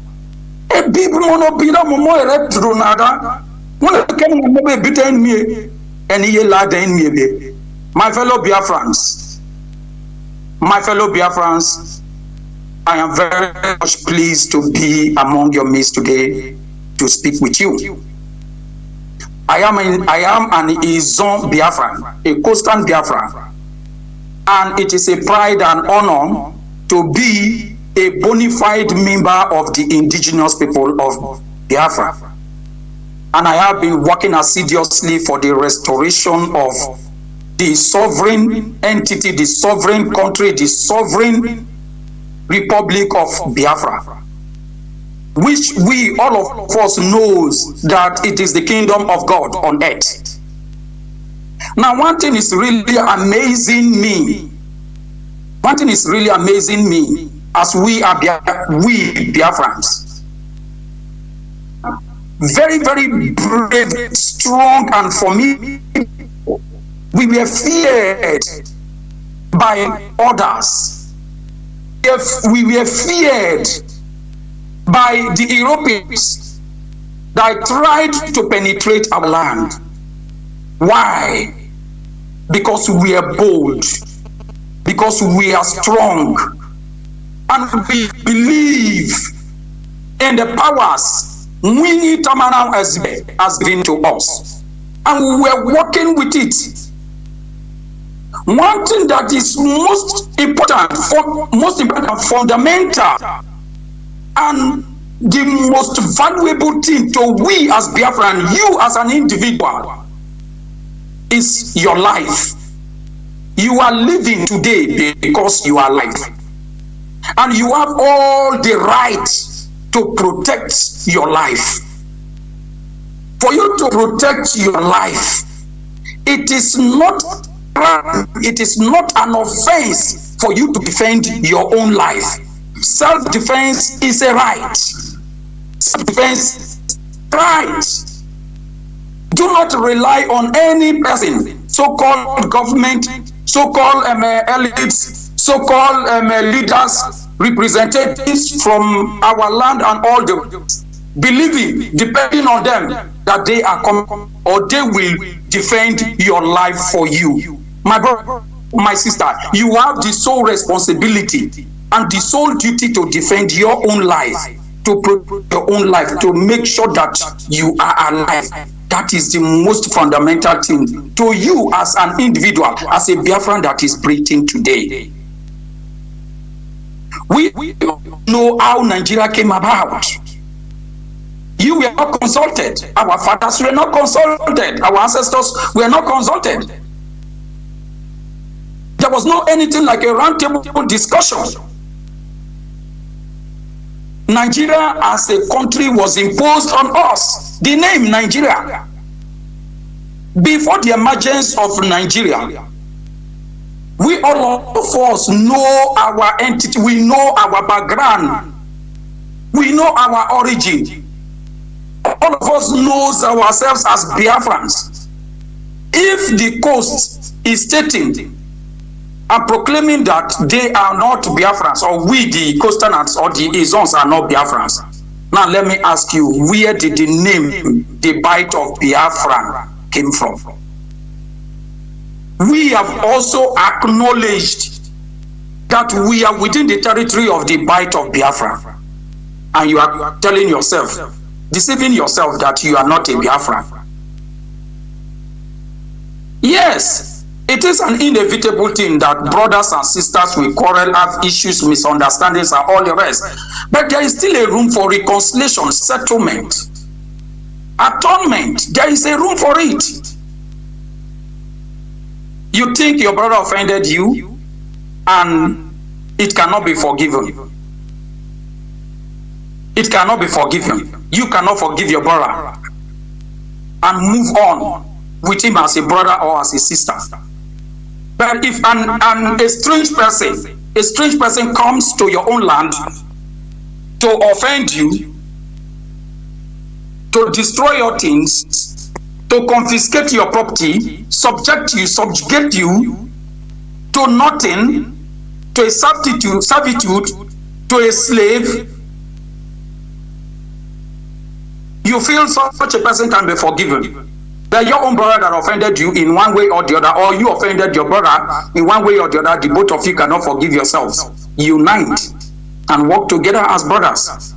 e bi mo no bi da mo ere tru na da when I came to between me and ye lad in me, my fellow Biafrans, I am very much pleased to be among your midst today to speak with you. I am an Izon Biafran, a coastal Biafran, and it is a pride and honor to be a bona fide member of the indigenous people of Biafra. And I have been working assiduously for the restoration of the sovereign entity, the sovereign country, the sovereign Republic of Biafra, which we, all of us, knows that it is the kingdom of God on earth. Now, one thing is really amazing me. One thing is really amazing me as we Biafrans. Very, very brave, strong, and for me, we were feared by others. We were feared by the Europeans that tried to penetrate our land. Why? Because we are bold, because we are strong, and we believe and the powers we Tamana has given to us, and we are working with it. One thing that is most important, fundamental, and the most valuable thing to we as Biafran, you as an individual, is your life. You are living today because you are alive, and you have all the right to protect your life. For you to protect your life, it is not an offense for you to defend your own life. Self-defense is a right. Self-defense is a right. Do not rely on any person, so-called government, so-called elites, so-called leaders, representatives from our land and all the believing, depending on them, that they are coming or they will defend your life for you. My brother, my sister, you have the sole responsibility and the sole duty to defend your own life, to protect your own life, to make sure that you are alive. That is the most fundamental thing to you as an individual, as a Biafran that is breathing today. We know how Nigeria came about. You were not consulted. Our fathers were not consulted. Our ancestors were not consulted. There was no anything like a roundtable discussion. Nigeria as a country was imposed on us. The name Nigeria. Before the emergence of Nigeria, we all of us know our entity, we know our background, we know our origin. All of us knows ourselves as Biafrans. If the coast is stating and proclaiming that they are not Biafrans, or we the coasterners or the Izons are not Biafrans, now let me ask you, where did the name, the bite of Biafran, came from? We have also acknowledged that we are within the territory of the bite of Biafra, and you are telling yourself, deceiving yourself, that you are not a Biafran. Yes, it is an inevitable thing that brothers and sisters will quarrel, have issues, misunderstandings, and all the rest. But there is still a room for reconciliation, settlement, atonement. There is a room for it. You think your brother offended you and it cannot be forgiven. It cannot be forgiven. You cannot forgive your brother and move on with him as a brother or as a sister. But if a strange person comes to your own land to offend you, to destroy your things, to confiscate your property, subjugate you to nothing, to a servitude, to a slave, you feel such a person can be forgiven. That your own brother that offended you in one way or the other, or you offended your brother in one way or the other, the both of you cannot forgive yourselves. Unite and work together as brothers.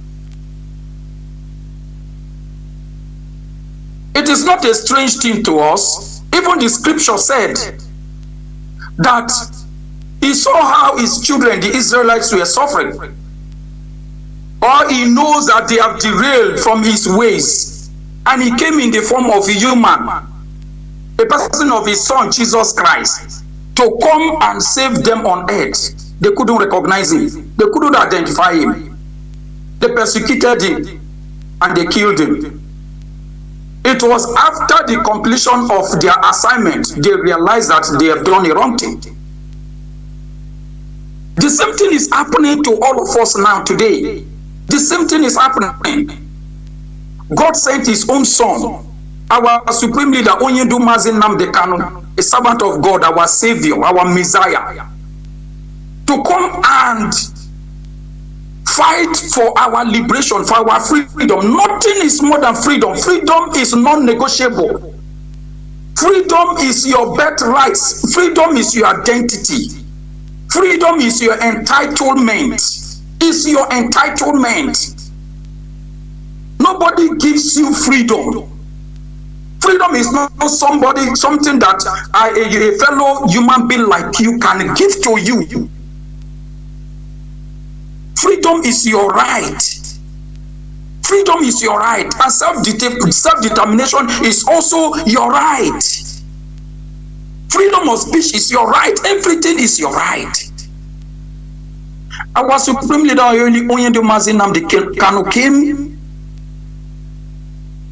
It is not a strange thing to us. Even the scripture said that he saw how his children, the Israelites, were suffering. Or he knows that they have derailed from his ways. And he came in the form of a human, a person of his son, Jesus Christ, to come and save them on earth. They couldn't recognize him. They couldn't identify him. They persecuted him and they killed him. It was after the completion of their assignment, they realized that they have done a wrong thing. The same thing is happening to all of us now today. The same thing is happening. God sent his own son, our supreme leader, Mazi Nnamdi Kanu, a servant of God, our savior, our Messiah, to come and fight for our liberation, for our freedom. Nothing is more than freedom. Freedom is non-negotiable. Freedom is your birthright. Freedom is your identity. Freedom is your entitlement. Is your entitlement. Nobody gives you freedom. Freedom is not something that a fellow human being like you can give to you. Freedom is your right. Freedom is your right, and self-determination is also your right. Freedom of speech is your right. Everything is your right. Our supreme leader, Mazi Nnamdi Kanu, came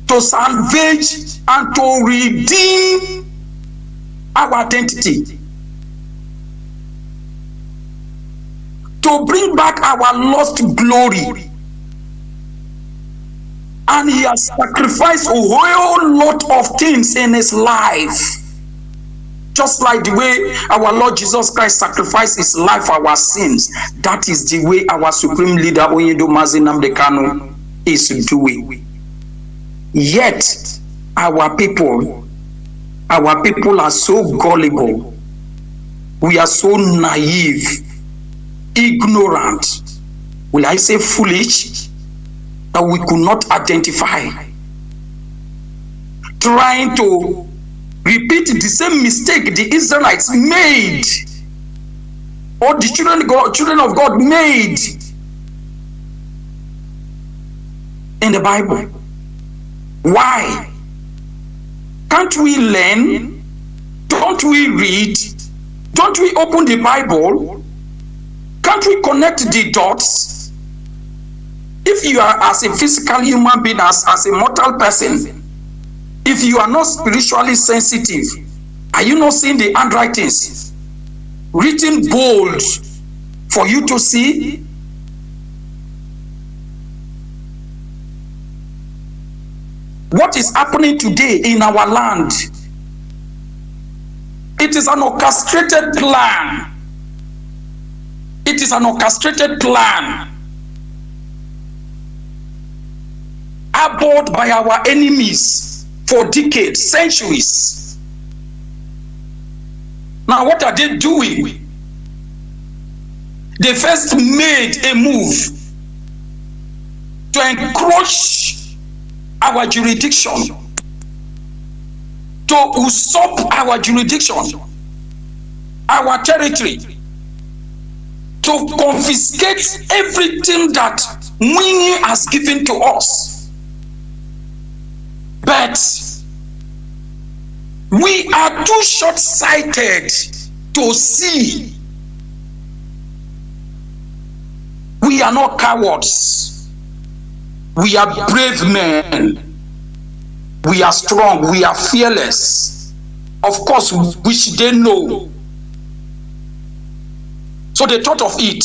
to salvage and to redeem our identity, to bring back our lost glory. And he has sacrificed a whole lot of things in his life. Just like the way our Lord Jesus Christ sacrificed his life for our sins, that is the way our supreme leader, Mazi Nnamdi Kanu, is doing. Yet, our people are so gullible. We are so naive, ignorant. Will I say foolish? That we could not identify. Trying to repeat the same mistake the Israelites made, or the children of God made in the Bible. Why? Can't we learn? Don't we read? Don't we open the Bible? Can't we connect the dots? If you are as a physical human being, as a mortal person, if you are not spiritually sensitive, are you not seeing the handwritings written bold for you to see? What is happening today in our land? It is an orchestrated plan. It is an orchestrated plan abhorred by our enemies for decades, centuries. Now, what are they doing? They first made a move to encroach our jurisdiction, to usurp our jurisdiction, our territory, to confiscate everything that Winnie has given to us. But we are too short-sighted to see. We are not cowards. We are brave men. We are strong. We are fearless. Of course, which they know. So they thought of it.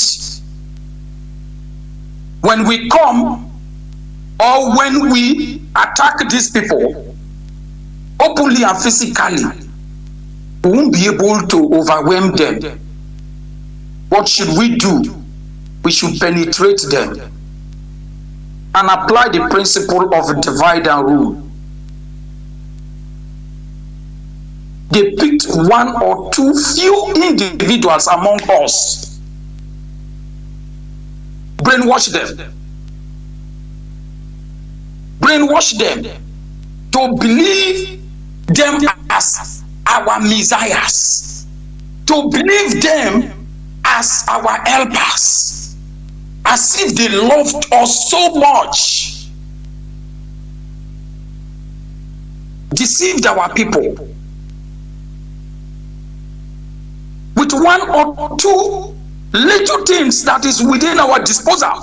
When we come, or when we attack these people, openly and physically, we won't be able to overwhelm them. What should we do? We should penetrate them and apply the principle of divide and rule. They picked one or two few individuals among us, brainwash them to believe them as our messiahs, to believe them as our helpers, as if they loved us so much. Deceived our people with one or two little things that is within our disposal.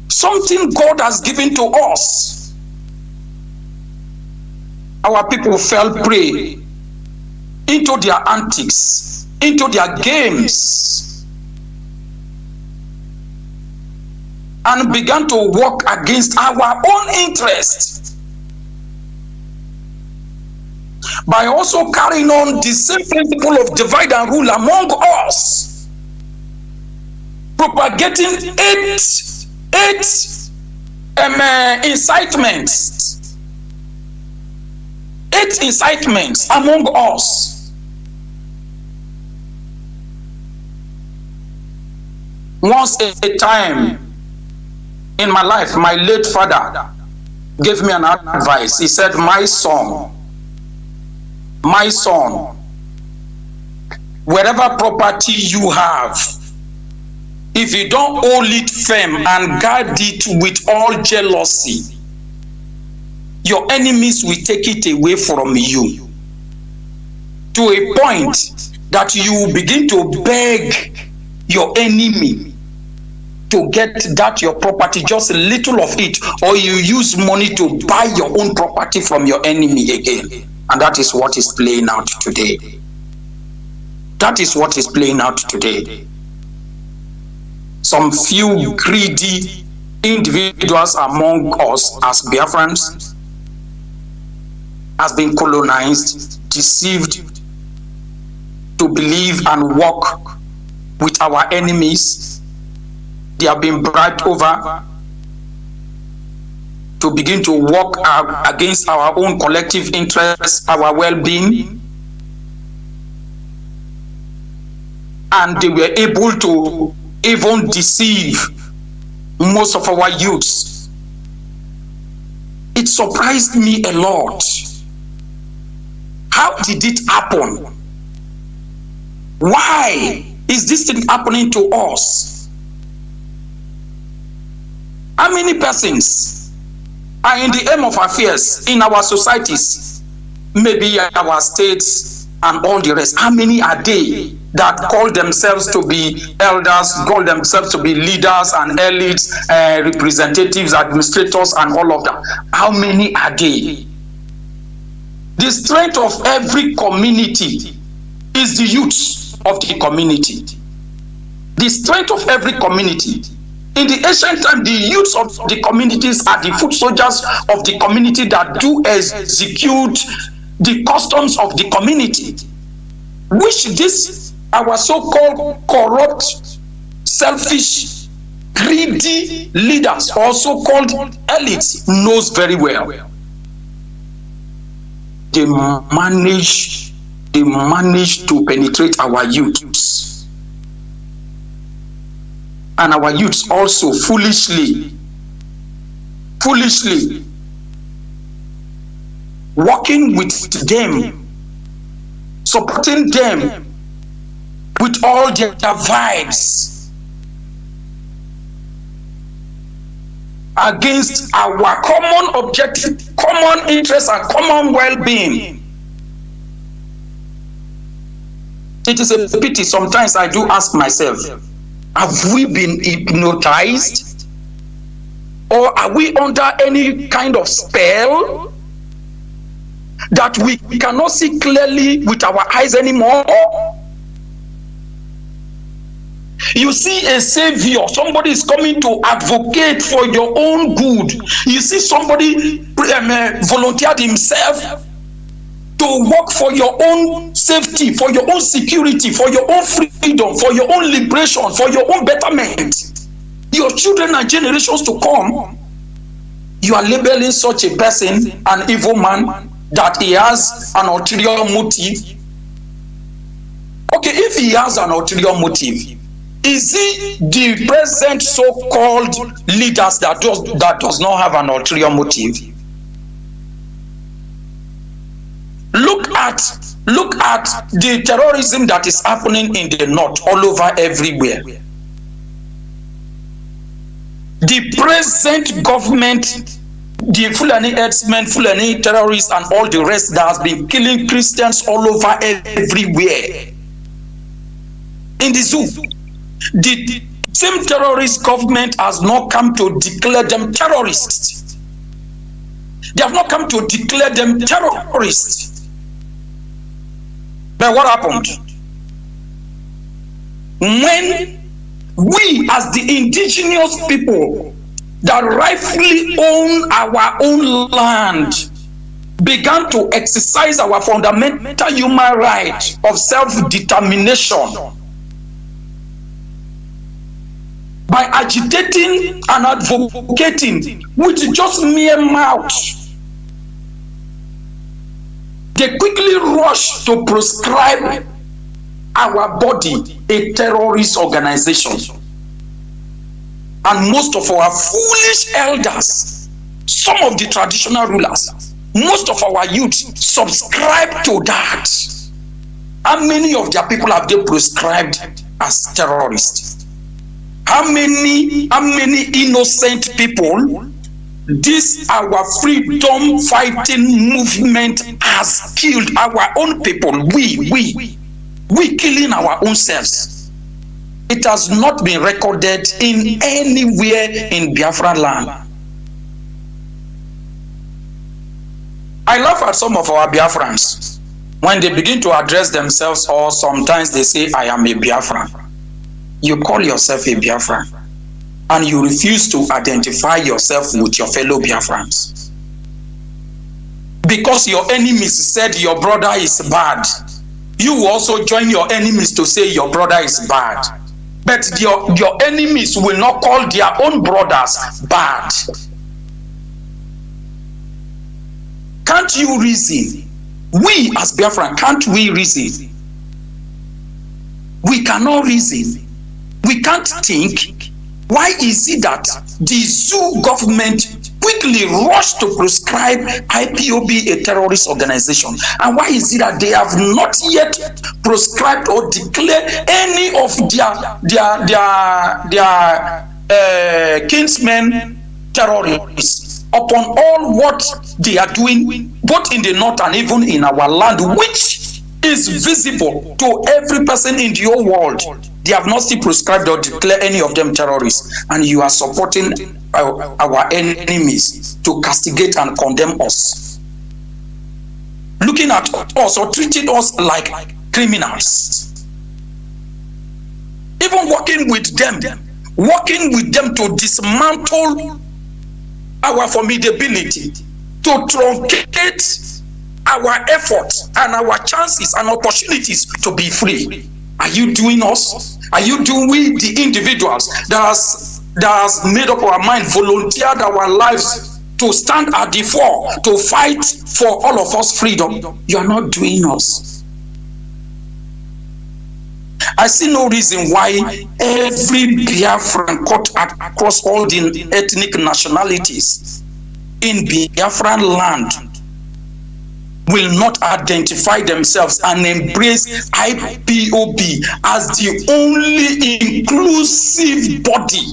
Something God has given to us. Our people fell prey into their antics, into their games, and began to work against our own interest by also carrying on the same principle of divide and rule among us, propagating eight incitements among us. Once a time, in my life, my late father gave me an advice. He said, my son, wherever property you have, if you don't hold it firm and guard it with all jealousy, your enemies will take it away from you to a point that you begin to beg your enemy to get that your property, just a little of it, or you use money to buy your own property from your enemy again. And that is what is playing out today. That is what is playing out today. Some few greedy individuals among us as Biafrans has been colonized, deceived to believe and work with our enemies. They have been bribed over to begin to work against our own collective interests, our well-being. And they were able to even deceive most of our youths. It surprised me a lot. How did it happen? Why is this thing happening to us? How many persons are in the aim of affairs in our societies, maybe our states and all the rest? How many are they that call themselves to be elders, call themselves to be leaders and elites, representatives, administrators, and all of that? How many are they? The strength of every community is the youth of the community. The strength of every community. In the ancient time, the youths of the communities are the foot soldiers of the community that do execute the customs of the community, which this our so-called corrupt, selfish, greedy leaders, also called elites, knows very well. They manage to penetrate our youths. And our youths also foolishly working with them, supporting them with all their vibes against our common objective, common interest, and common well-being. It is a pity. Sometimes I do ask myself, have we been hypnotized? Or are we under any kind of spell that we cannot see clearly with our eyes anymore? You see a savior, somebody is coming to advocate for your own good. You see somebody volunteered himself to work for your own safety, for your own security, for your own freedom, for your own liberation, for your own betterment. Your children and generations to come, you are labeling such a person an evil man, that he has an ulterior motive. Okay, if he has an ulterior motive, is he the present so-called leaders that does not have an ulterior motive? Look at the terrorism that is happening in the north, all over everywhere. The present government, the Fulani herdsmen, Fulani terrorists, and all the rest that has been killing Christians all over everywhere. In the zoo, the same terrorist government has not come to declare them terrorists. They have not come to declare them terrorists. But what happened? When we, as the indigenous people that rightfully own our own land, began to exercise our fundamental human right of self-determination by agitating and advocating with just mere mouth, they quickly rush to prescribe our body a terrorist organization. and most of our foolish elders, some of the traditional rulers, most of our youth subscribe to that. How many of their people have they prescribed as terrorists? How many innocent people this our freedom fighting movement has killed? Our own people, we killing our own selves. It has not been recorded in anywhere in Biafra land. I laugh at some of our Biafrans when they begin to address themselves, or sometimes they say, I am a Biafran. You call yourself a Biafran and you refuse to identify yourself with your fellow Biafrans. Because your enemies said your brother is bad, you will also join your enemies to say your brother is bad. But your enemies will not call their own brothers bad. Can't you reason? We as Biafran, can't we reason? We cannot reason. We can't think. Why is it that the zoo government quickly rushed to prescribe IPOB a terrorist organization? And why is it that they have not yet prescribed or declared any of their kinsmen terrorists upon all what they are doing, both in the north and even in our land, which is visible to every person in the whole world? They have not still prescribed or declared any of them terrorists, and you are supporting our enemies to castigate and condemn us, looking at us or treating us like criminals, even working with them to dismantle our formidability, to truncate our efforts and our chances and opportunities to be free. Are you doing us? Are you doing we, the individuals that has made up our mind, volunteered our lives to stand at the fore, to fight for all of us freedom? You are not doing us. I see no reason why every Biafran cut across all the ethnic nationalities in Biafran land will not identify themselves and embrace IPOB as the only inclusive body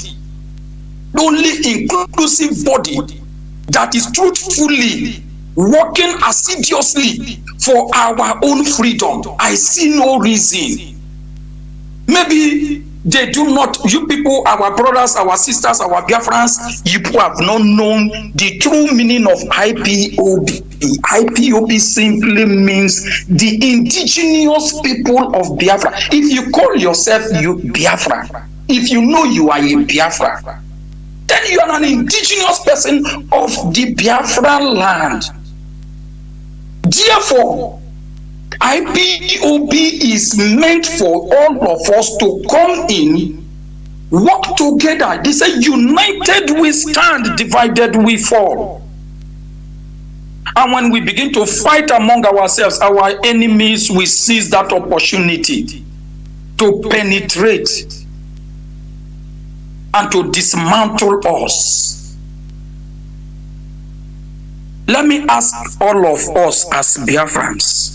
that is truthfully working assiduously for our own freedom. I see no reason. Maybe they do not, you people, our brothers, our sisters, our Biafrans, you people have not known the true meaning of IPOB. IPOB simply means the indigenous people of Biafra. If you call yourself you Biafra, if you know you are a Biafra, then you are an indigenous person of the Biafra land. Therefore, IPOB is meant for all of us to come in, work together. They say, united we stand, divided we fall. And when we begin to fight among ourselves, our enemies will seize that opportunity to penetrate and to dismantle us. Let me ask all of us as Biafrans.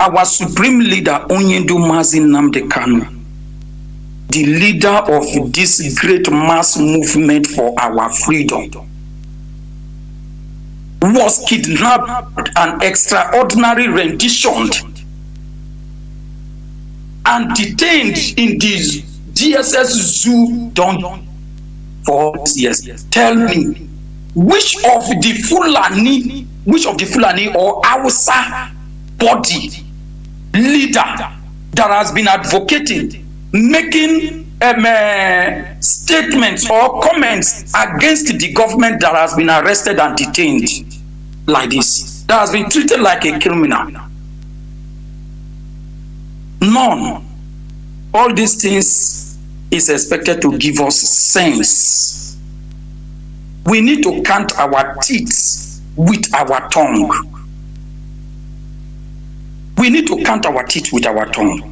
Our supreme leader, Mazi Nnamdi Kanu, the leader of this great mass movement for our freedom, was kidnapped and extraordinary renditioned and detained in this DSS zoo dungeon for years. Tell me, which of the Fulani or Hausa body leader that has been advocating, making statements or comments against the government that has been arrested and detained like this, that has been treated like a criminal? None. All these things is expected to give us sense. We need to count our teeth with our tongue. We need to count our teeth with our tongue.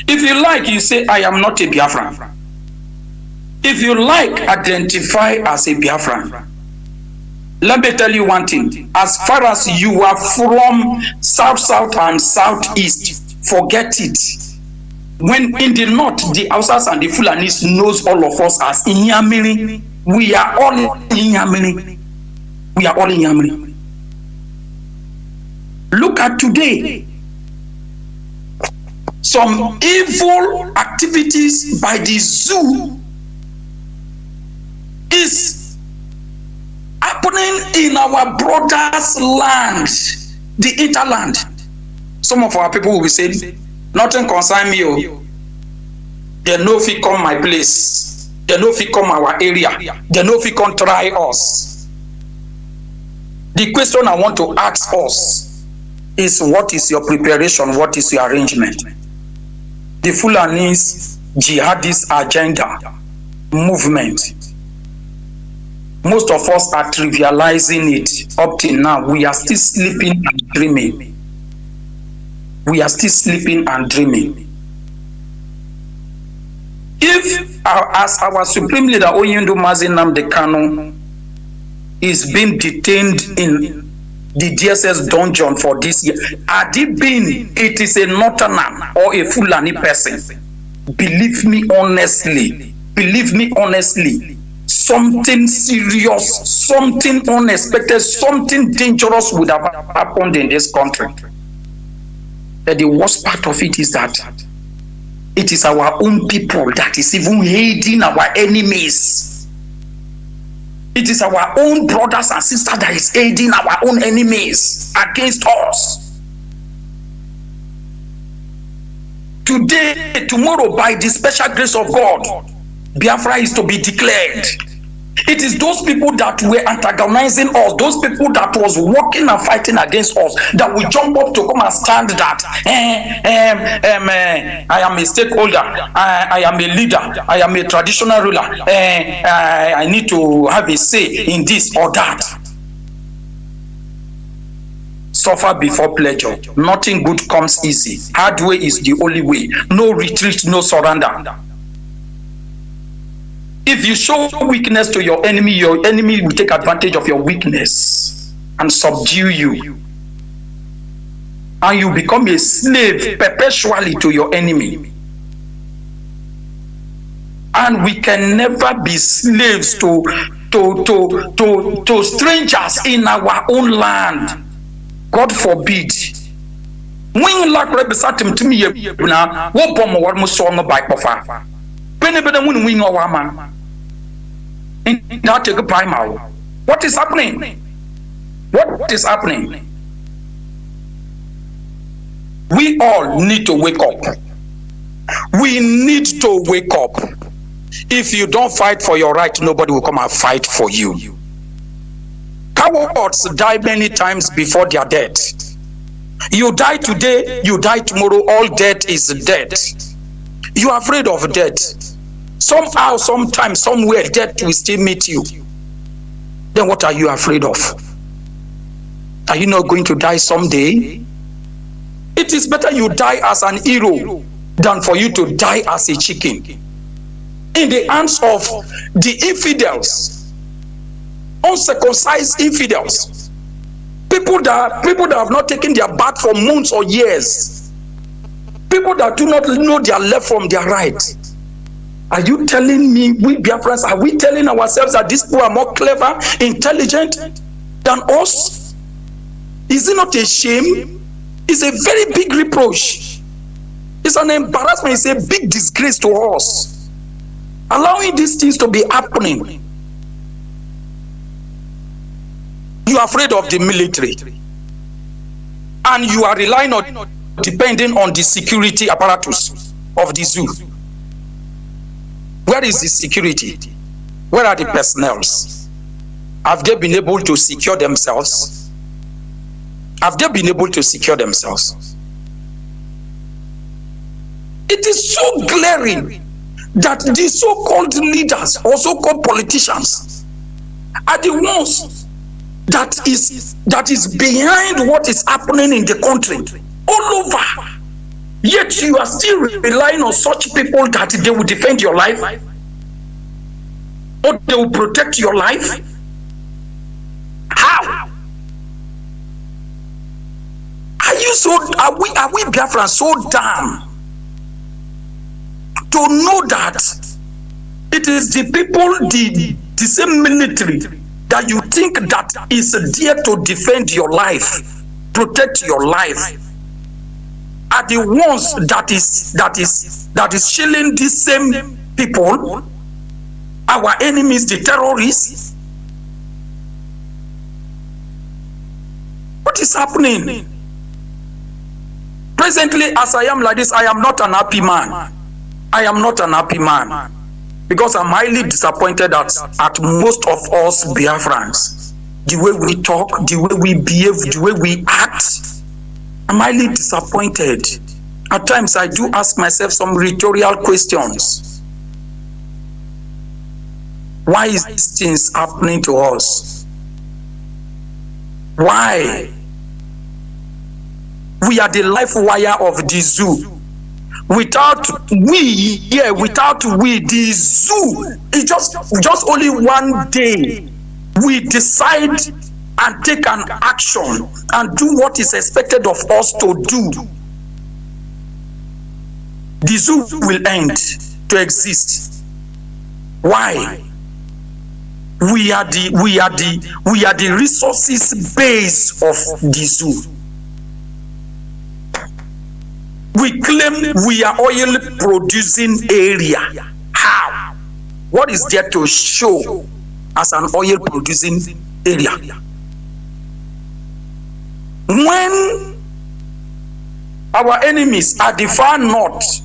If you like, you say, I am not a Biafran. If you like, identify as a Biafran. Let me tell you one thing. As far as you are from South and Southeast, forget it. When in the North, the Hausas and the Fulanis knows all of us as Inyamiri. We are all Inyamiri. We are all Inyamiri. Look at today. Some evil activities by the zoo is happening in our brothers' land, the interland. Some of our people will be saying, nothing concern me. Oh. They know if he come my place. They know if he come our area. They know if he can try us. The question I want to ask us is, what is your preparation? What is your arrangement? The Fulani's jihadist agenda movement. Most of us are trivializing it up till now. We are still sleeping and dreaming. We are still sleeping and dreaming. If, as our Supreme Leader Mazi Nnamdi Kanu is being detained in the DSS dungeon for this year, had it is a Northerner or a Fulani person, believe me honestly, something serious, something unexpected, something dangerous would have happened in this country. But the worst part of it is that it is our own people that is even aiding our enemies. It is our own brothers and sisters that is aiding our own enemies against us. Today, tomorrow, by the special grace of God, Biafra is to be declared. It is those people that were antagonizing us, those people that was working and fighting against us, that will jump up to come and stand that I am a stakeholder, I am a leader, I am a traditional ruler, I need to have a say in this or that. Suffer before pleasure. Nothing good comes easy. Hard way is the only way. No retreat, no surrender. If you show weakness to your enemy will take advantage of your weakness and subdue you. And you become a slave perpetually to your enemy. And we can never be slaves to strangers in our own land. God forbid. When like representing to me, what bomb or what song by Kofa. When wing or man. Not take a prime out. What is happening? What is happening? We all need to wake up. We need to wake up. If you don't fight for your right, nobody will come and fight for you. Cowards die many times before their death. You die today, you die tomorrow, all death is death. You are afraid of death. Somehow, sometime, somewhere, death will still meet you. Then what are you afraid of? Are you not going to die someday? It is better you die as an hero than for you to die as a chicken in the hands of the infidels, uncircumcised infidels, people that have not taken their bath for months or years, people that do not know their left from their right. Are you telling me, we Biafrans, are we telling ourselves that these people are more clever, intelligent than us? Is it not a shame? It's a very big reproach. It's an embarrassment. It's a big disgrace to us. Allowing these things to be happening. You are afraid of the military. And you are relying on, depending on the security apparatus of the zoo. Where is the security? Where are the personnel? Have they been able to secure themselves? Have they been able to secure themselves? It is so glaring that the so-called leaders or so-called politicians are the ones that is behind what is happening in the country all over. Yet you are still relying on such people that they will defend your life, or they will protect your life. How? Are we Biafran so dumb to know that it is the people, the same military that you think that is there to defend your life, protect your life, are the ones that is shielding these same people, our enemies, the terrorists? What is happening? Presently, as I am like this, I am not an happy man. I am not an happy man, because I'm highly disappointed at most of us Biafrans. The way we talk, the way we behave, the way we act. I'm highly disappointed. At times I do ask myself some rhetorical questions. Why is these things happening to us? Why? We are the life wire of the zoo. Without we, the zoo, it's just only one day we decide and take an action and do what is expected of us to do. The zoo will end to exist. Why? We are the resources base of the zoo. We claim we are oil producing area. How? What is there to show as an oil producing area? When our enemies at the far north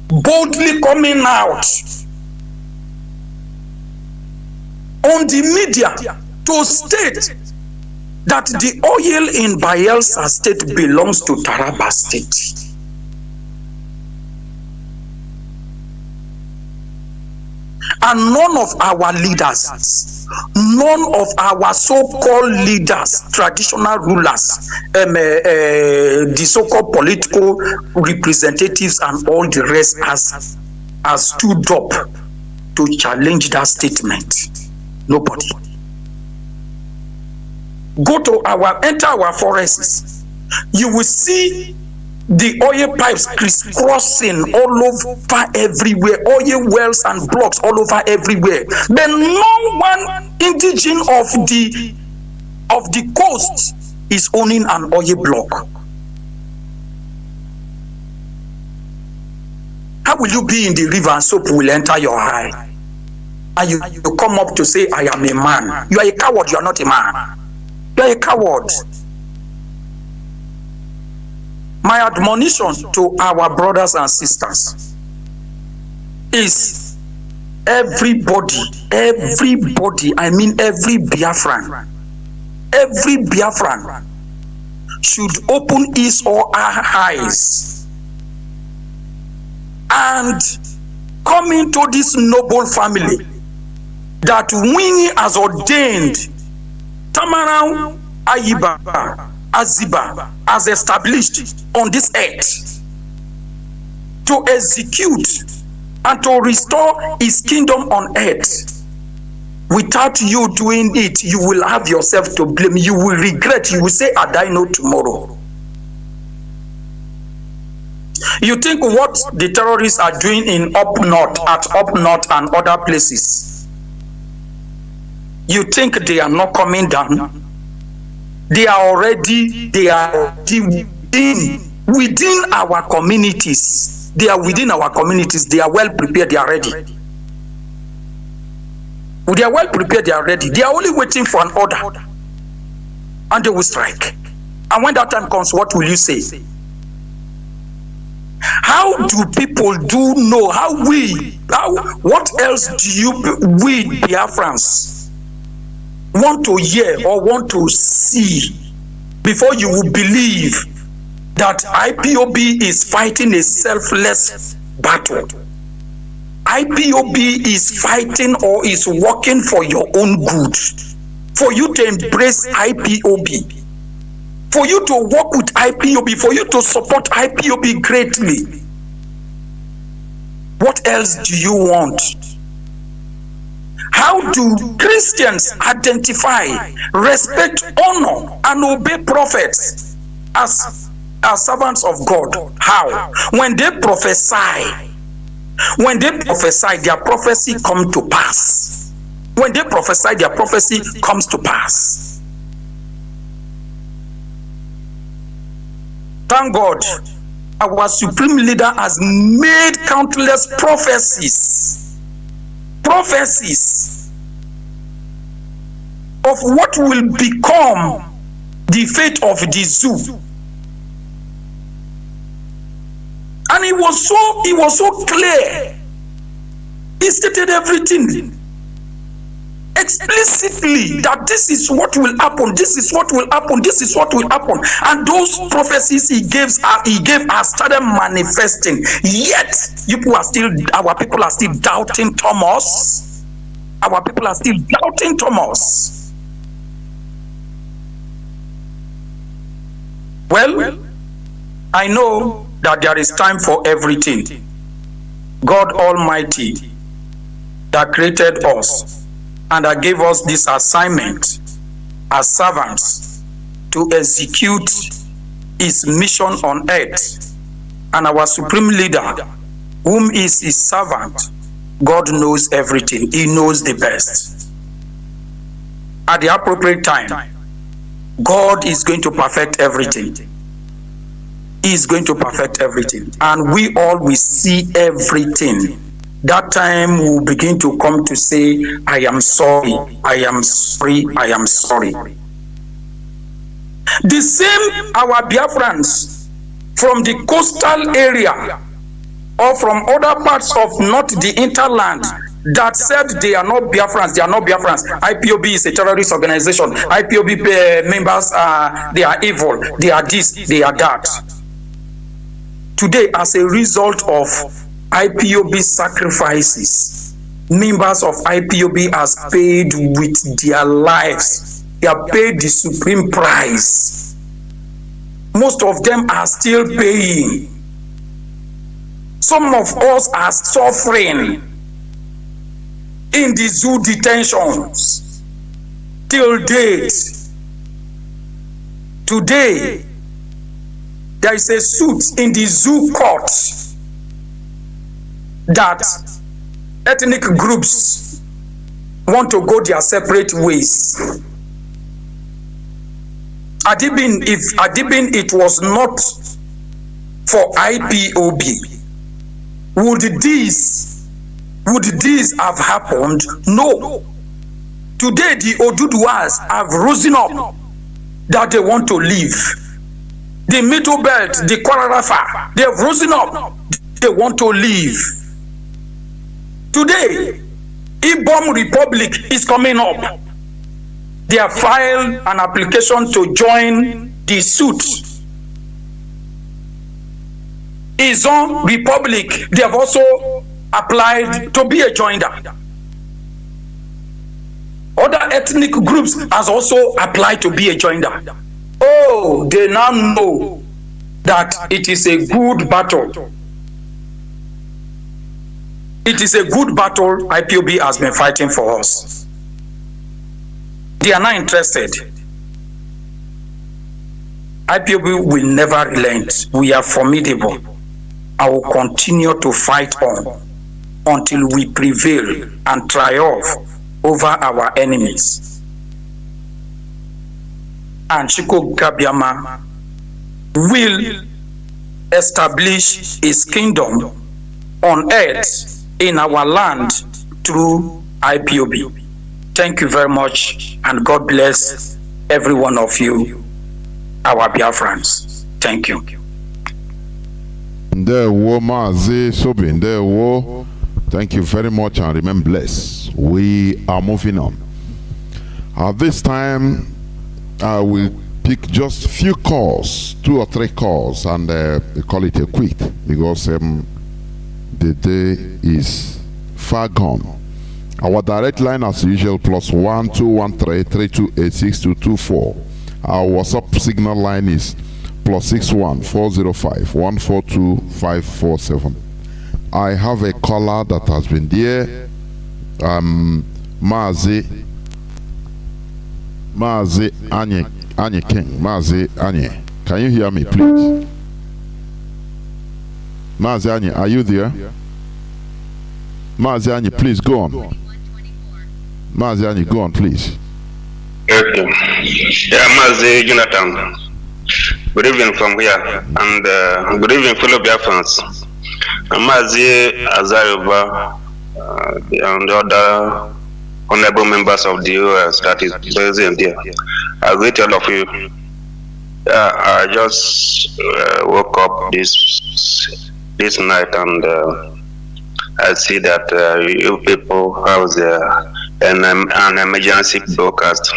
boldly coming out on the media to state that the oil in Bayelsa state belongs to Taraba state. And none of our leaders, none of our so-called leaders, traditional rulers, the so-called political representatives and all the rest has stood up to challenge that statement. Nobody. Enter our forests. You will see the oil pipes crisscrossing all over everywhere, oil wells and blocks all over everywhere. But no one indigene of the coast is owning an oil block. How will you be in the river and soap will enter your eye? And you come up to say, I am a man. You are a coward, you are not a man. You are a coward. My admonition to our brothers and sisters is everybody, I mean every Biafran should open his or her eyes and come into this noble family that Winnie has ordained. Tamarau Ayiba Aziba has established on this earth to execute and to restore his kingdom on earth. Without you doing it, you will have yourself to blame. You will regret. You will say, I die no tomorrow. You think what the terrorists are doing in up north and other places, you think they are not coming down? They are already within our communities. They are within our communities. They are well prepared. They are ready. They are well prepared. They are ready. They are only waiting for an order, and they will strike. And when that time comes, what will you say? How do people know? What else do we Biafrans want to hear or want to see before you will believe that IPOB is fighting a selfless battle? IPOB is fighting or is working for your own good. For you to embrace IPOB, for you to work with IPOB, for you to support IPOB greatly. What else do you want? How do Christians identify, respect, honor, and obey prophets as servants of God? How? When they prophesy. When they prophesy, their prophecy comes to pass. When they prophesy, their prophecy comes to pass. Thank God, our supreme leader has made countless prophecies of what will become the fate of the zoo. And it was so clear. He stated everything explicitly, that this is what will happen, this is what will happen, this is what will happen. And those prophecies he gave us started manifesting. Yet our people are still doubting Thomas. Our people are still doubting Thomas. Well, I know that there is time for everything. God Almighty that created us and that gave us this assignment as servants to execute his mission on earth, and our supreme leader, whom is his servant, God knows everything. He knows the best. At the appropriate time, God is going to perfect everything. He is going to perfect everything, and we all will see everything. That time will begin to come to say, I am sorry, I am sorry, I am sorry. The same our Biafrans from the coastal area or from other parts of not the hinterland that said they are not Biafrans, they are not Biafrans. IPOB is a terrorist organization. IPOB members they are evil, they are this, they are that. Today, as a result of IPOB sacrifices, members of IPOB has paid with their lives. They have paid the supreme price. Most of them are still paying. Some of us are suffering in the zoo detentions till date. Today, there is a suit in the zoo court that ethnic groups want to go their separate ways. If it was not for IPOB, would this have happened? No. Today the Oduduwas have risen up that they want to leave. The Middle Belt, the Kwara Rafa, they have risen up. They want to leave. Today, Ibom Republic is coming up. They have filed an application to join the suit. Izon Republic, they have also applied to be a joiner. Other ethnic groups has also applied to be a joiner. Oh, they now know that it is a good battle. It is a good battle IPOB has been fighting for us. They are not interested. IPOB will never relent. We are formidable. I will continue to fight on until we prevail and triumph over our enemies. And Chiko Gabiama will establish his kingdom on earth in our land through IPOB. Thank you very much, and God bless every one of you, our Biafrans. Thank you. Mazi Sobin, thank you very much, and remain blessed. We are moving on. At this time, I will pick just few calls, 2 or 3 calls, and we call it a quick, because the day is far gone. Our direct line as usual +1 213 328 6224. Our WhatsApp signal line is +61 405 142 547. I have a caller that has been there. Mazi Anye King. Mazi Anye. Can you hear me, please? Mazi Anye, are you there? Mazi Anye, please go on. Mazi Anye, go on, please. Okay. Yeah, Mazi Jonathan. Good evening from here, and good evening, fellow Biafrans. Mazi Azarova and the other honorable members of the US that is present there. I greet all of you. I just woke up this night, and I see that you people have an emergency broadcast.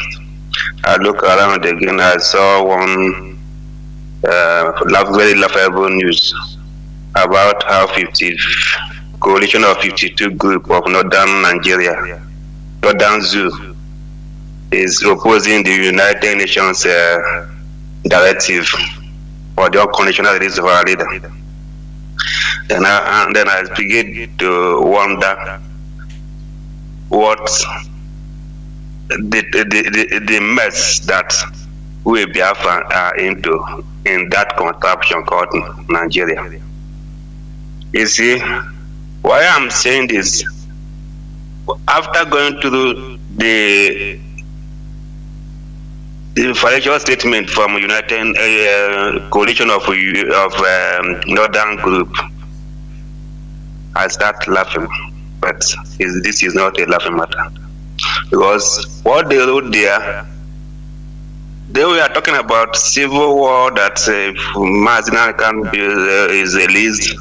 I look around again. I saw one very laughable news about how coalition of 52 group of northern Nigeria, Northern Zoo, is opposing the United Nations directive for the unconditional release of our leader. And then I begin to wonder what the mess that we Biafra are into in that contraption called Nigeria. You see, why I'm saying this, after going through the financial statement from United Coalition of Northern Group, I start laughing. But this is not a laughing matter, because what they wrote there, they were talking about civil war, that if Mazi is released,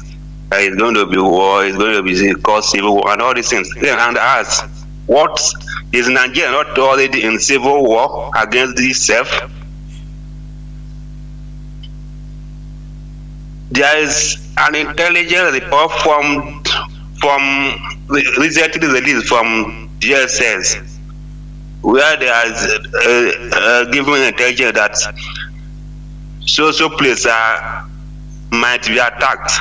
it's going to be war, it's going to be called civil war, and all these things. And ask, what is Nigeria not already in civil war against itself? There is an intelligence report recently released from DSS, where there is given intelligence that so places might be attacked.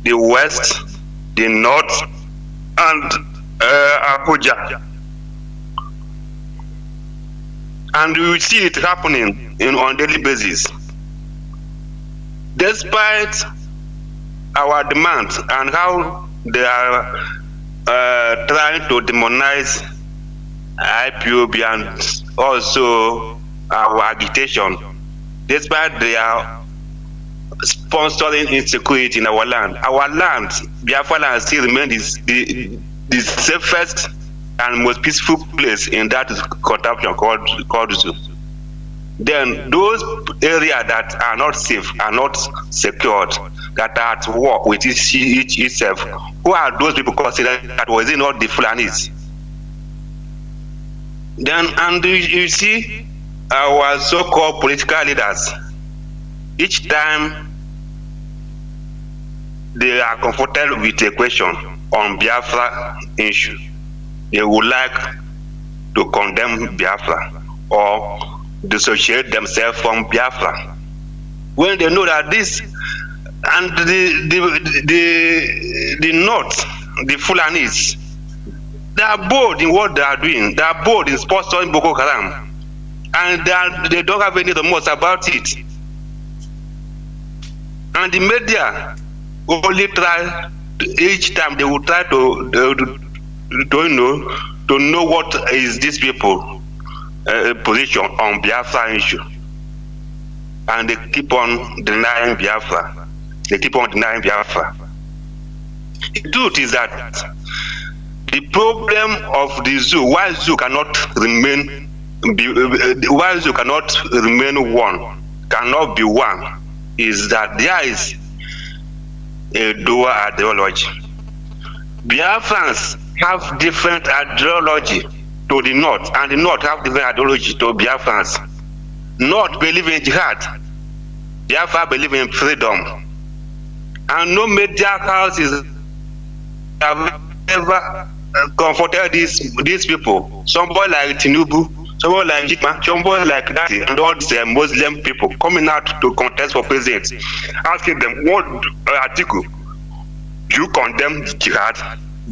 The West, the North, and Abuja. And we see it happening on a daily basis. Despite our demands and how they are trying to demonize IPOB and also our agitation, despite their sponsoring insecurity in our land, Biafra land, still remains the safest and most peaceful place in that contraption called Zoo. Then those areas that are not safe, are not secured, that are at war with itself, who are those people considered that was it not the Fulanis? Then, and you see our so-called political leaders, each time they are confronted with a question on Biafra issue, they would like to condemn Biafra or dissociate themselves from Biafra, when they know that this and the North, the Fulanis, they are bold in what they are doing. They are bold in sponsoring Boko Haram, and they don't have any remorse about it. And the media only try, each time they will try to know what is these people position on Biafra issue, and they keep on denying Biafra. The truth is that the problem of the Zoo, why Zoo cannot remain one, cannot be one, is that there is a dual ideology. Biafrans have different ideology to the North, and the North have different ideology to Biafrans. North believe in jihad, Biafra believe in freedom, and no media houses have ever comforted these people. Somebody like Chinedu, Someone like Jitma, someone like that, and all these Muslim people coming out to contest for president, asking them, what article do you condemn jihad?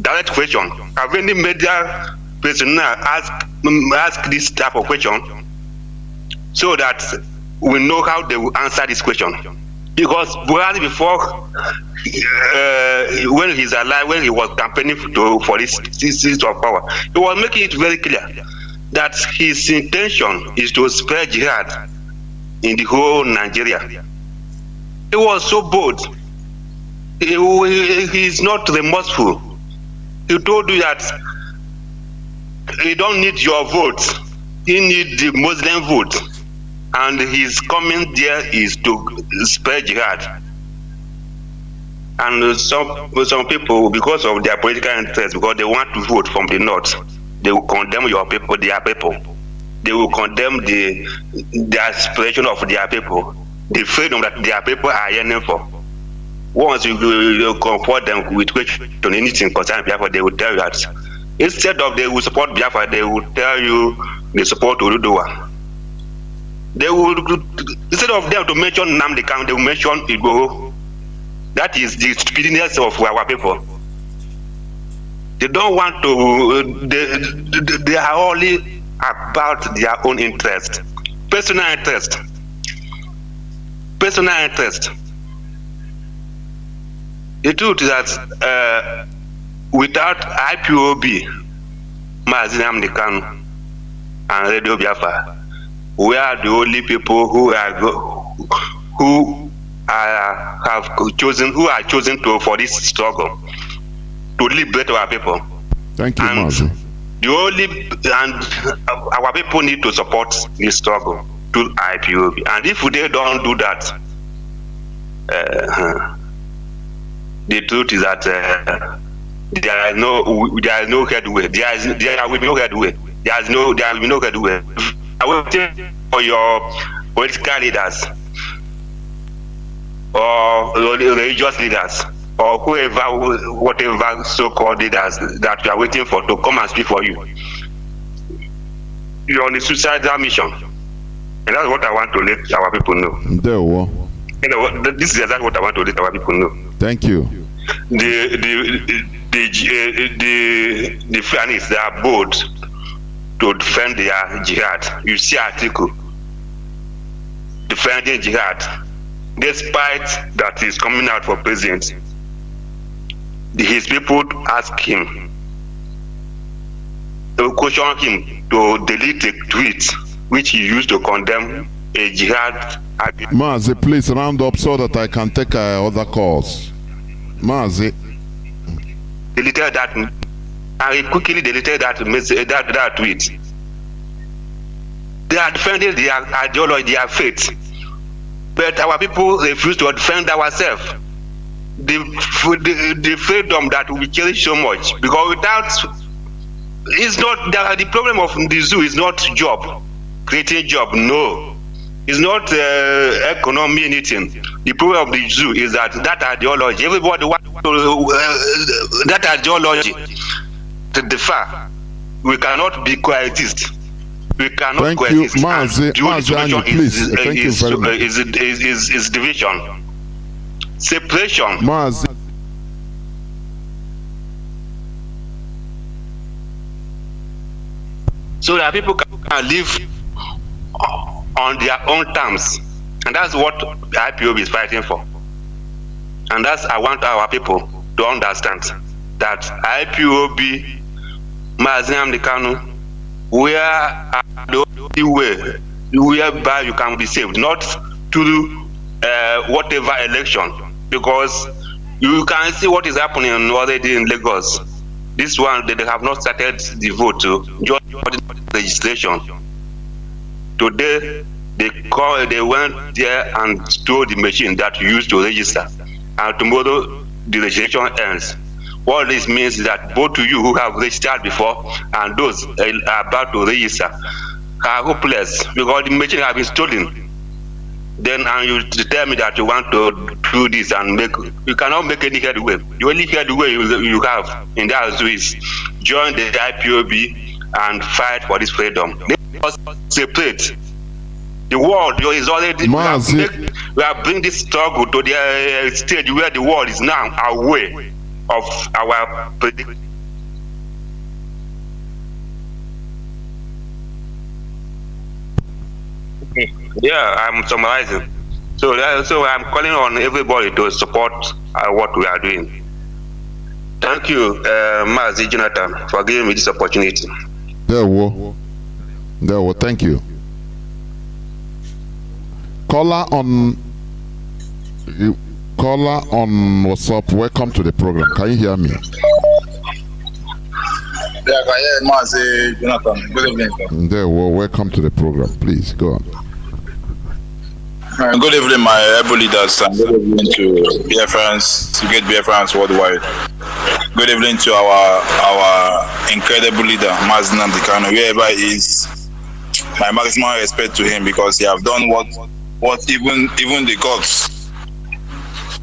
Direct question. Have any media person ask this type of question so that we know how they will answer this question? Because Buhari before, when he's alive, when he was campaigning for this seat of power, he was making it very clear that his intention is to spread jihad in the whole Nigeria. He was so bold. He is not remorseful. He told you that he don't need your vote. He needs the Muslim vote. And his coming there is to spread jihad. And some people, because of their political interest, because they want to vote from the north, they will condemn your people, their people. They will condemn the aspiration of their people, the freedom that their people are yearning for. Once you confront them with question anything concerning Biafra, they will tell you that instead of they will support Biafra, they will tell you they support Uruduwa. They will, instead of them to mention Nnamdi, they will mention Igbo. That is the stupidness of our people. They don't want to, they are only about their own interest. Personal interest. Personal interest. The truth is that without IPOB, Mazi, Nnamdi, Kanu, and Radio Biafra, we are the only people who are chosen to for this struggle to liberate our people. Thank you, Mazi. And our people need to support this struggle to IPOB. And if they don't do that, the truth is that there is no headway. There will be no headway. There will be no headway. I'm waiting for your political leaders or religious leaders or whatever so-called leaders that you are waiting for to come and speak for you. You're on a suicidal mission, and that's what I want to let our people know. This is exactly what I want to let our people know. Thank you. The Fulanis, they are bold to defend their jihad. You see article defending jihad, despite that he's coming out for president. His people ask him, to question him to delete a tweet which he used to condemn a jihad. Mazi, please round up so that I can take other calls. Mazi. Deleted that, and he quickly deleted that message, that tweet. They are defending their ideology, their faith, but our people refuse to defend ourselves. The freedom that we cherish so much, because without, it's not the problem of the zoo is not job, creating job. No, it's not economy, anything. The problem of the zoo is that ideology. Everybody wants to that ideology to differ. We cannot be coexist. We cannot coexist. Thank you, Mazi, please. Thank you very much. Is division, separation. Mazi. So that people can live on their own terms, and that's what the IPOB is fighting for. And that's I want our people to understand that IPOB, Mazi, Nnamdi, Kanu, we are the only way whereby you can be saved, not through whatever election, because you can see what is happening already in Lagos. This one, they have not started the vote to just registration. Today, they went there and stole the machine that you used to register, and tomorrow the registration ends. What this means is that both of you who have registered before and those are about to register are hopeless because the machine has been stolen. Then and you tell me that you want to do this and you cannot make any headway. The only headway you have in that is join the IPOB and fight for this freedom. Because separate. The world is already. We are bringing this struggle to the stage where the world is now aware of our prediction. Yeah, I'm summarizing. So I'm calling on everybody to support what we are doing. Thank you, Mazi Jonathan, for giving me this opportunity. There we thank you. Caller on WhatsApp, welcome to the program. Can you hear me? Yeah, I can hear Mazi Jonathan. Good evening. There welcome to the program. Please go on. Good evening, my able leaders, and good evening to Biafrans, to great Biafrans worldwide. Good evening to our incredible leader, Mazi Nnamdi Kanu, wherever he is. My maximum respect to him, because he have done what even the gods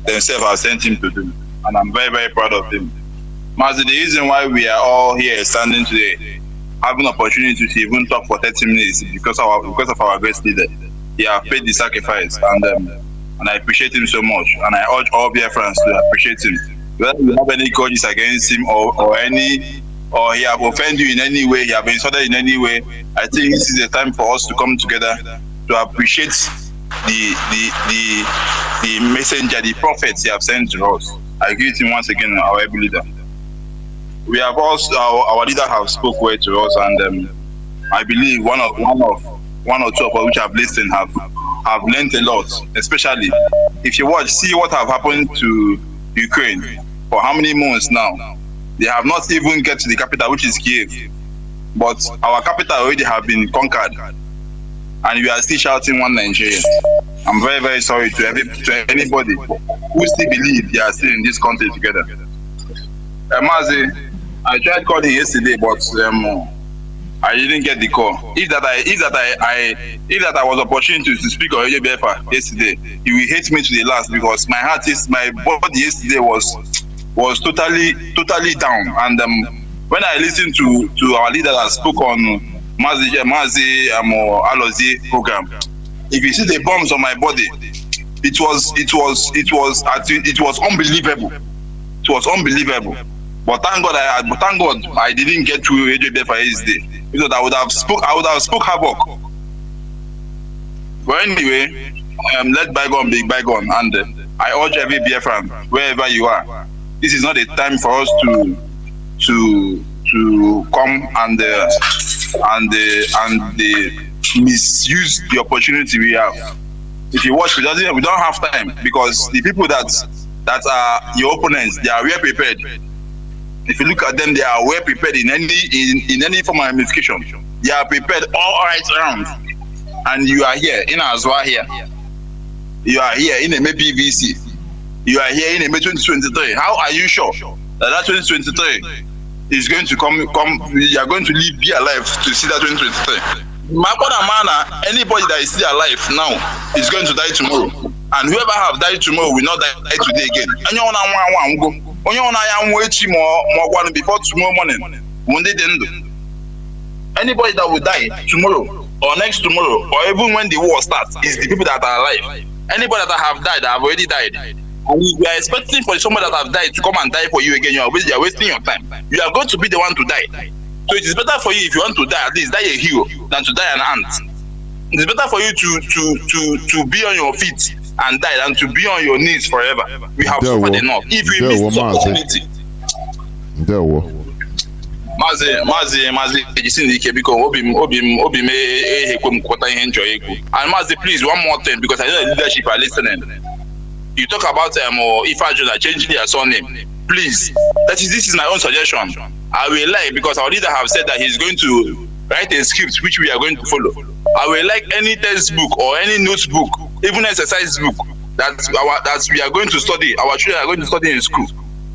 themselves have sent him to do, and I'm very, very proud of him. Mazi, the reason why we are all here standing today, having opportunity to even talk for 30 minutes, because of our great leader. He has paid the sacrifice, and I appreciate him so much, and I urge all Biafrans to appreciate him. Whether you have any grudges against him or he have offended you in any way, he have insulted in any way, I think this is the time for us to come together to appreciate the messenger, the prophets he have sent to us. I greet him once again, our able leader. We have also our leader have spoke well to us, and I believe one or two of us which have listened have learned a lot. Especially if you see what have happened to Ukraine for how many months now. They have not even get to the capital, which is Kiev, but our capital already have been conquered, and we are still shouting one Nigeria. I'm very, very sorry to anybody who still believe they are still in this country together. Mazi, I tried calling yesterday, but I didn't get the call. If that I was opportunity to speak on Radio Biafra yesterday, he will hate me to the last, because my body yesterday was totally down. And when I listened to our leader that spoke on Mazi Alozie program, if you see the bombs on my body, it was unbelievable. It was unbelievable. But thank God I didn't get through Radio Biafra yesterday, because I would have spoke havoc. But anyway, let bygone be bygone, and I urge every Biafran, wherever you are, this is not a time for us to come and misuse the opportunity we have. If you watch, we don't have time, because the people that are your opponents, they are well prepared. If you look at them, they are well prepared in any form of ramification. They are prepared all right around. And you are here in Azwa here. You are here in a PVC. You are here in a 2023. How are you sure that 2023 is going to come? You are going to be alive to see that 2023. Anybody that is still alive now is going to die tomorrow. And whoever have died tomorrow will not die today again. Before tomorrow morning, anybody that will die tomorrow or next tomorrow, or even when the war starts, is the people that are alive. Anybody that have died, have already died. And if you are expecting for somebody that have died to come and die for you again, you are wasting your time. You are going to be the one to die. So it is better for you, if you want to die, at least die a hero than to die an ant. It is better for you to be on your feet and die than to be on your knees forever. We have suffered enough. If we miss this opportunity, Mazi, and Mazi, please, one more thing, because I know the leadership are listening. You talk about Ifajuna changing their surname. Please, this is my own suggestion. I will like, because our leader have said that he's going to write a script which we are going to follow. I will like any textbook or any notebook, even exercise book that we are going to study, our children are going to study in school.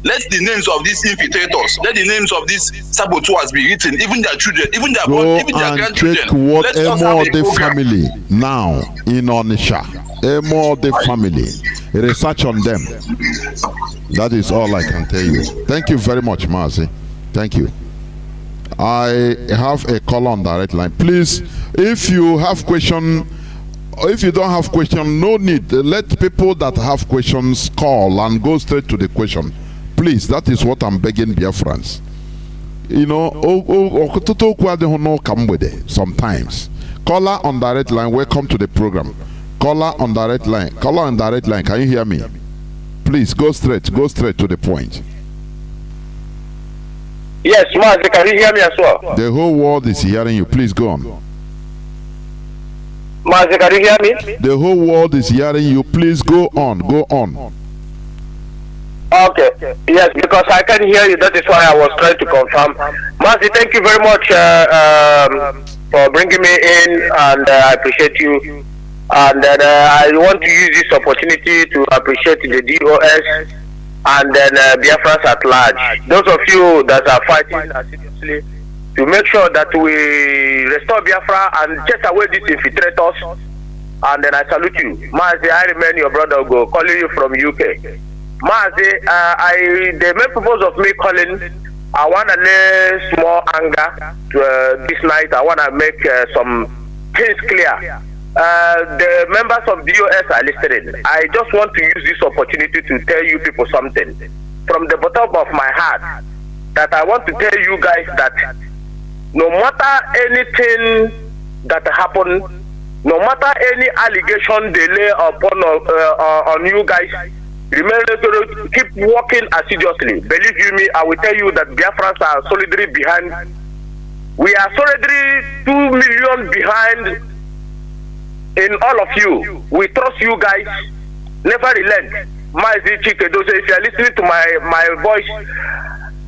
Let the names of these infiltrators, let the names of these saboteurs be written, even their children, even their grandchildren. Check what the family now in Onisha. The family. Research on them. That is all I can tell you. Thank you very much, Mazi. Thank you. I have a call on direct line. Please If you have question, or if you don't have question, no need. Let people that have questions call and go straight to the question. Please, that is what I'm begging Biafrans. You know, sometimes. Caller on direct line, welcome to the program. Caller on direct line. Caller on direct line, can you hear me? Please go straight to the point. Yes, Mazi, can you hear me as well? The whole world is hearing you. Please go on. Mazi, can you hear me? The whole world is hearing you. Please go on. Go on. Okay. Yes, because I can hear you. That is why I was trying to confirm. Mazi, thank you very much for bringing me in, and I appreciate you. And then I want to use this opportunity to appreciate the DOS and then Biafrans at large. Those of you that are fighting assiduously to make sure that we restore Biafra and chase away these infiltrators. And then I salute you. Mazi, I remain your brother Ugo, calling you from UK. Mazi, the main purpose of me calling, I want to lay small anger to, this night. I want to make some things clear. The members of DOS are listening. I just want to use this opportunity to tell you people something from the bottom of my heart, that I want to tell you guys that no matter anything that happen, no matter any allegation they lay upon on you guys, remember to keep working assiduously. Believe you me, I will tell you that Biafrans are solidly behind. We are solidly 2 million behind in all of you. We trust you guys. Never relent. Mazi, Chinedu, if you are listening to my voice,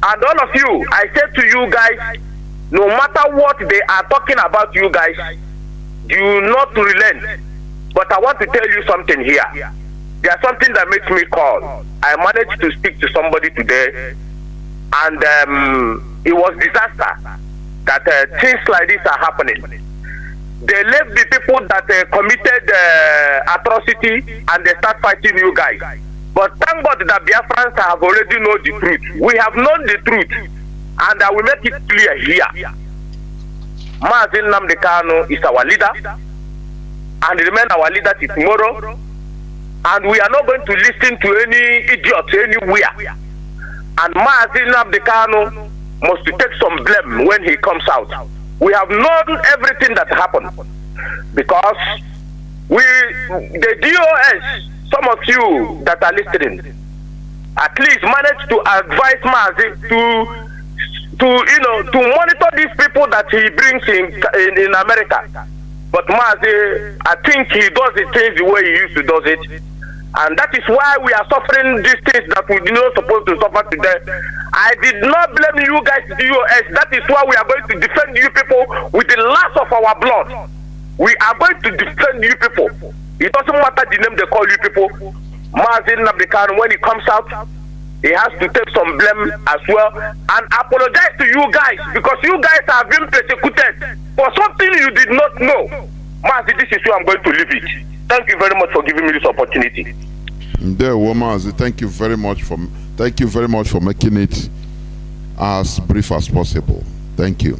and all of you, I said to you guys, no matter what they are talking about you guys, do not relent. But I want to tell you something here. There's something that makes me call. I managed to speak to somebody today, and it was disaster that things like this are happening. They left the people that committed atrocity and they start fighting you guys. But thank God that Biafrans have already known the truth. We have known the truth, and I will make it clear here. Mazi Nnamdi Kanu is our leader, and remain our leader till tomorrow. And we are not going to listen to any idiot anywhere. And Mazi Nnamdi Kanu must take some blame when he comes out. We have known everything that happened, because the DOS, some of you that are listening, at least managed to advise Mazi to monitor these people that he brings in America. But Mazi, I think he does the things the way he used to do it. And that is why we are suffering these things that we are not supposed to suffer today. I did not blame you guys, DOS. That is why we are going to defend you people with the last of our blood. We are going to defend you people. It doesn't matter the name they call you people. Mazi Nnamdi Kanu, when he comes out, he has to take some blame as well and apologize to you guys, because you guys have been persecuted for something you did not know. Mazi, this is where I'm going to leave it. Thank you very much for giving me this opportunity. There, Mazi, thank you very much for making it as brief as possible. Thank you.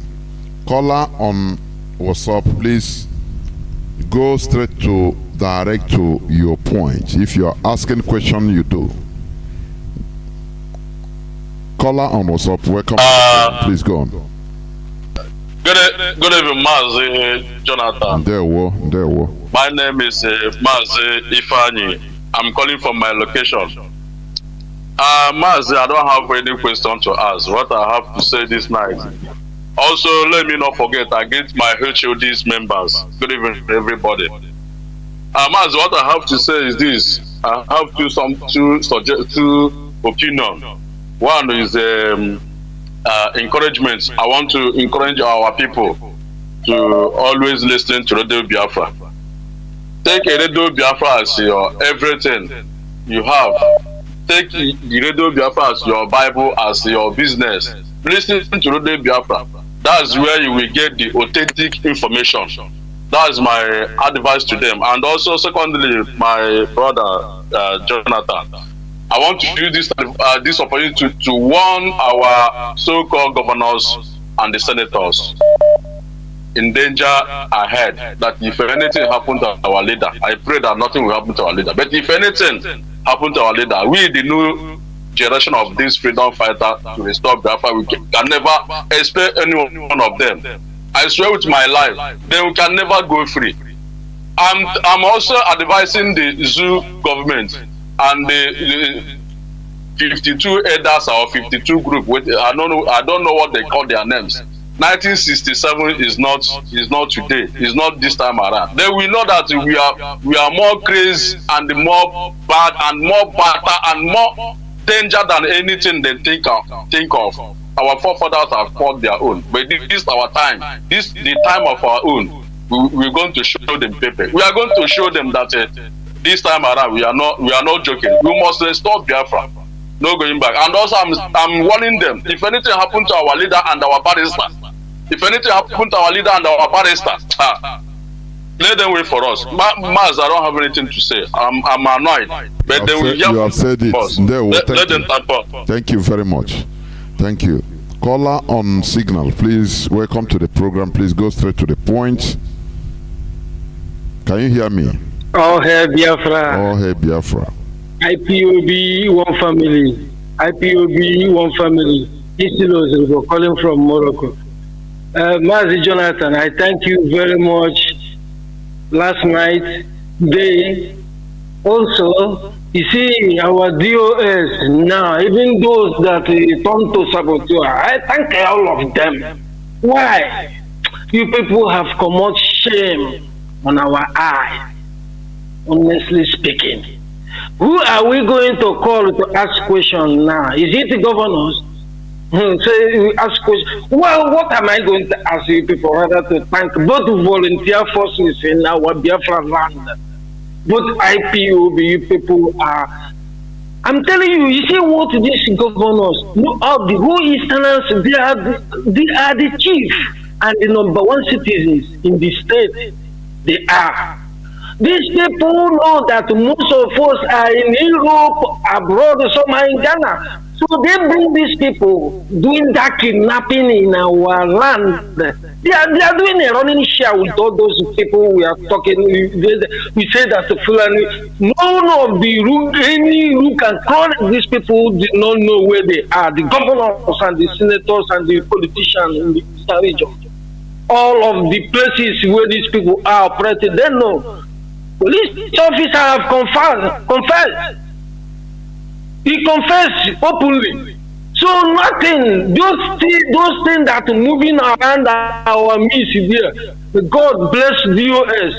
Caller on WhatsApp, please go straight to direct to your point. If you are asking question, you do. Caller on WhatsApp, welcome. Please go on. Good evening, Mazi Jonathan. There. My name is Mazi Ifani. I'm calling from my location. Mazi, I don't have any question to ask. What I have to say this night. Also, let me not forget, against my HOD's members. Good evening, everybody. Mazi, what I have to say is this. I have two opinions. One is encouragement. I want to encourage our people to always listen to Radio Biafra. Take a Radio Biafra as your everything you have. Take the Radio Biafra as your Bible, as your business. Listen to Radio Biafra. That's where you will get the authentic information. That's my advice to them. And also, secondly, my brother Jonathan, I want to use this opportunity to warn our so-called governors and the senators. in danger ahead. That if anything happens to our leader, I pray that nothing will happen to our leader. But if anything happens to our leader, we, the new generation of these freedom fighters to restore Biafra, we can never expect any one of them. I swear with my life, they can never go free. I'm also advising the zoo government and the 52 elders or 52 group. With I don't know what they call their names. 1967 is not today. It's not this time around. They will know that we are more crazy and more bad and more better and more danger than anything they think of. Our forefathers have fought their own, but this is our time. This is the time of our own. We're going to show them paper. We are going to show them that this time around we are not joking. We must restore Biafra. No going back. And also I'm warning them. If anything happens to our leader and our barrister, let them wait for us. Maz, I don't have anything to say. I'm annoyed. But they will you have said it. Let them tap up. Thank you very much. Thank you. Caller on signal, please. Welcome to the program. Please go straight to the point. Can you hear me? All hail Biafra. All hail Biafra. IPOB one family. IPOB one family. Isilos is calling from Morocco. Mazi Jonathan, I thank you very much. Last night, today, also, you see our DOS now, even those that turn to saboteur, I thank all of them. Why? You people have come out shame on our eye, honestly speaking. Who are we going to call to ask questions now? Is it the governors? So ask questions. Well, what am I going to ask you people rather to thank both volunteer forces in our Biafra land? Both IPOB you people are. I'm telling you, you see what these governors, the whole Easterners, they are the chief and the number one citizens in the state. They are. These people know that most of us are in Europe, abroad, some are in Ghana. So they bring these people doing that kidnapping in our land. They are doing a running share with all those people we are talking. We say that Fulani, none of any who can call these people did not know where they are. The governors and the senators and the politicians in the Eastern region. All of the places where these people are operating, they know. Police officers have confessed. He confessed openly. So nothing, those things that are moving around our midst here, God bless DOS.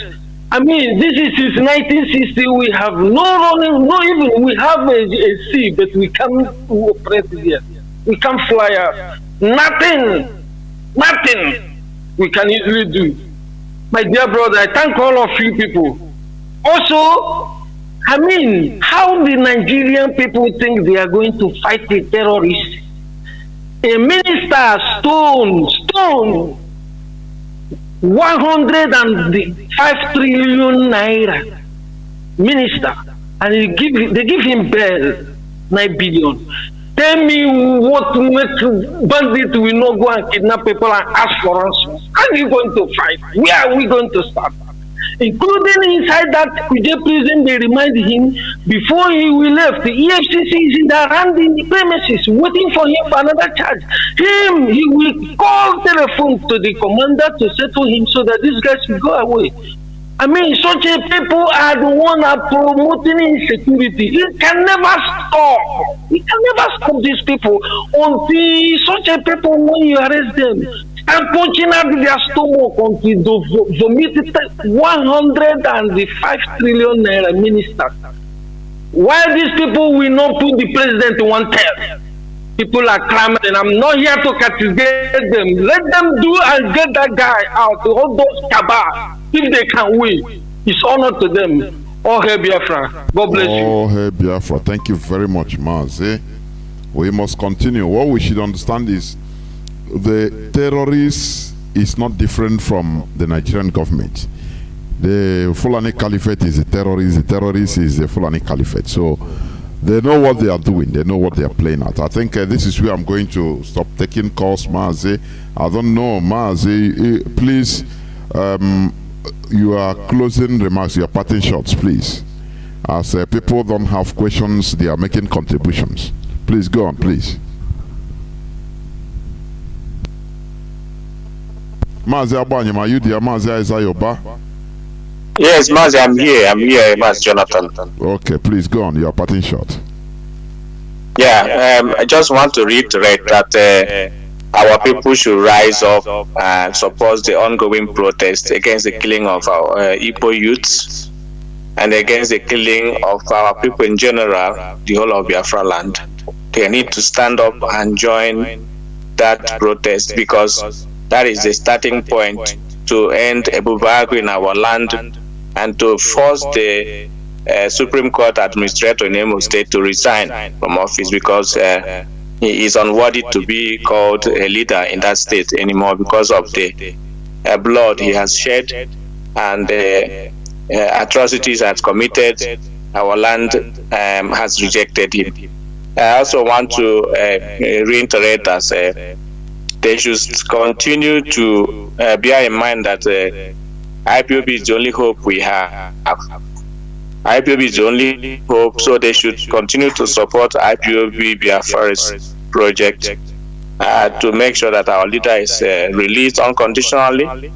I mean, this is since 1960, we have no running, no even, we have a sea, but we can't operate here. We can't fly out. Nothing we can easily do. My dear brother, I thank all of you people. Also, I mean, how the Nigerian people think they are going to fight the terrorists? A minister stone 105 trillion naira minister, and they give him bail 9 billion. Tell me what makes bandits will not go and kidnap people and ask for ransom. How are you going to fight? Where are we going to start? Including inside that Kuje prison, they remind him before he will left, the EFCC is in the surrounding premises waiting for him for another charge. He will call telephone to the commander to settle him so that these guys will go away. I mean, such a people are the one are promoting insecurity. It can never stop. It can never stop these people until such a people, when you arrest them, and punching out their stomach until they vomited 105 trillion naira minister. Why these people will not put the president in one tail? People are clamoring. I'm not here to castigate them. Let them do and get that guy out. All those cabal, if they can win, it's honor to them. Oh, hey Biafra. God bless you. Oh, hey Biafra. Thank you very much, Mazi. We must continue. What we should understand is the terrorists is not different from the Nigerian government. The Fulani Caliphate is a terrorist. The terrorist is the Fulani Caliphate. So They know what they are doing. They know what they are playing at. I think this is where I'm going to stop taking calls, Mazi. I don't know, Mazi. Please, your closing remarks, your parting shots, please. As people don't have questions, they are making contributions. Please go on, please. Mazi Abanyam, are you there? Mazi Isayoba? Yes, Mazi, I'm here, Mazi Jonathan. Okay, please go on, your parting shot. Yeah, I just want to reiterate that our people should rise up and support the ongoing protest against the killing of our Igbo youths and against the killing of our people in general, the whole of Biafra land. They need to stand up and join that protest, because that is the starting point to end Ebubagu in our land and to force the Supreme Court Administrator in Imo State to resign from office, because he is unworthy to be called a leader in that state anymore because of the blood he has shed and atrocities has committed. Our land has rejected him. I also want to reiterate that they should continue to bear in mind that IPOB is the only hope we have. IPOB is the only hope, so they should continue to support IPOB Biafra's project to make sure that our leader is released unconditionally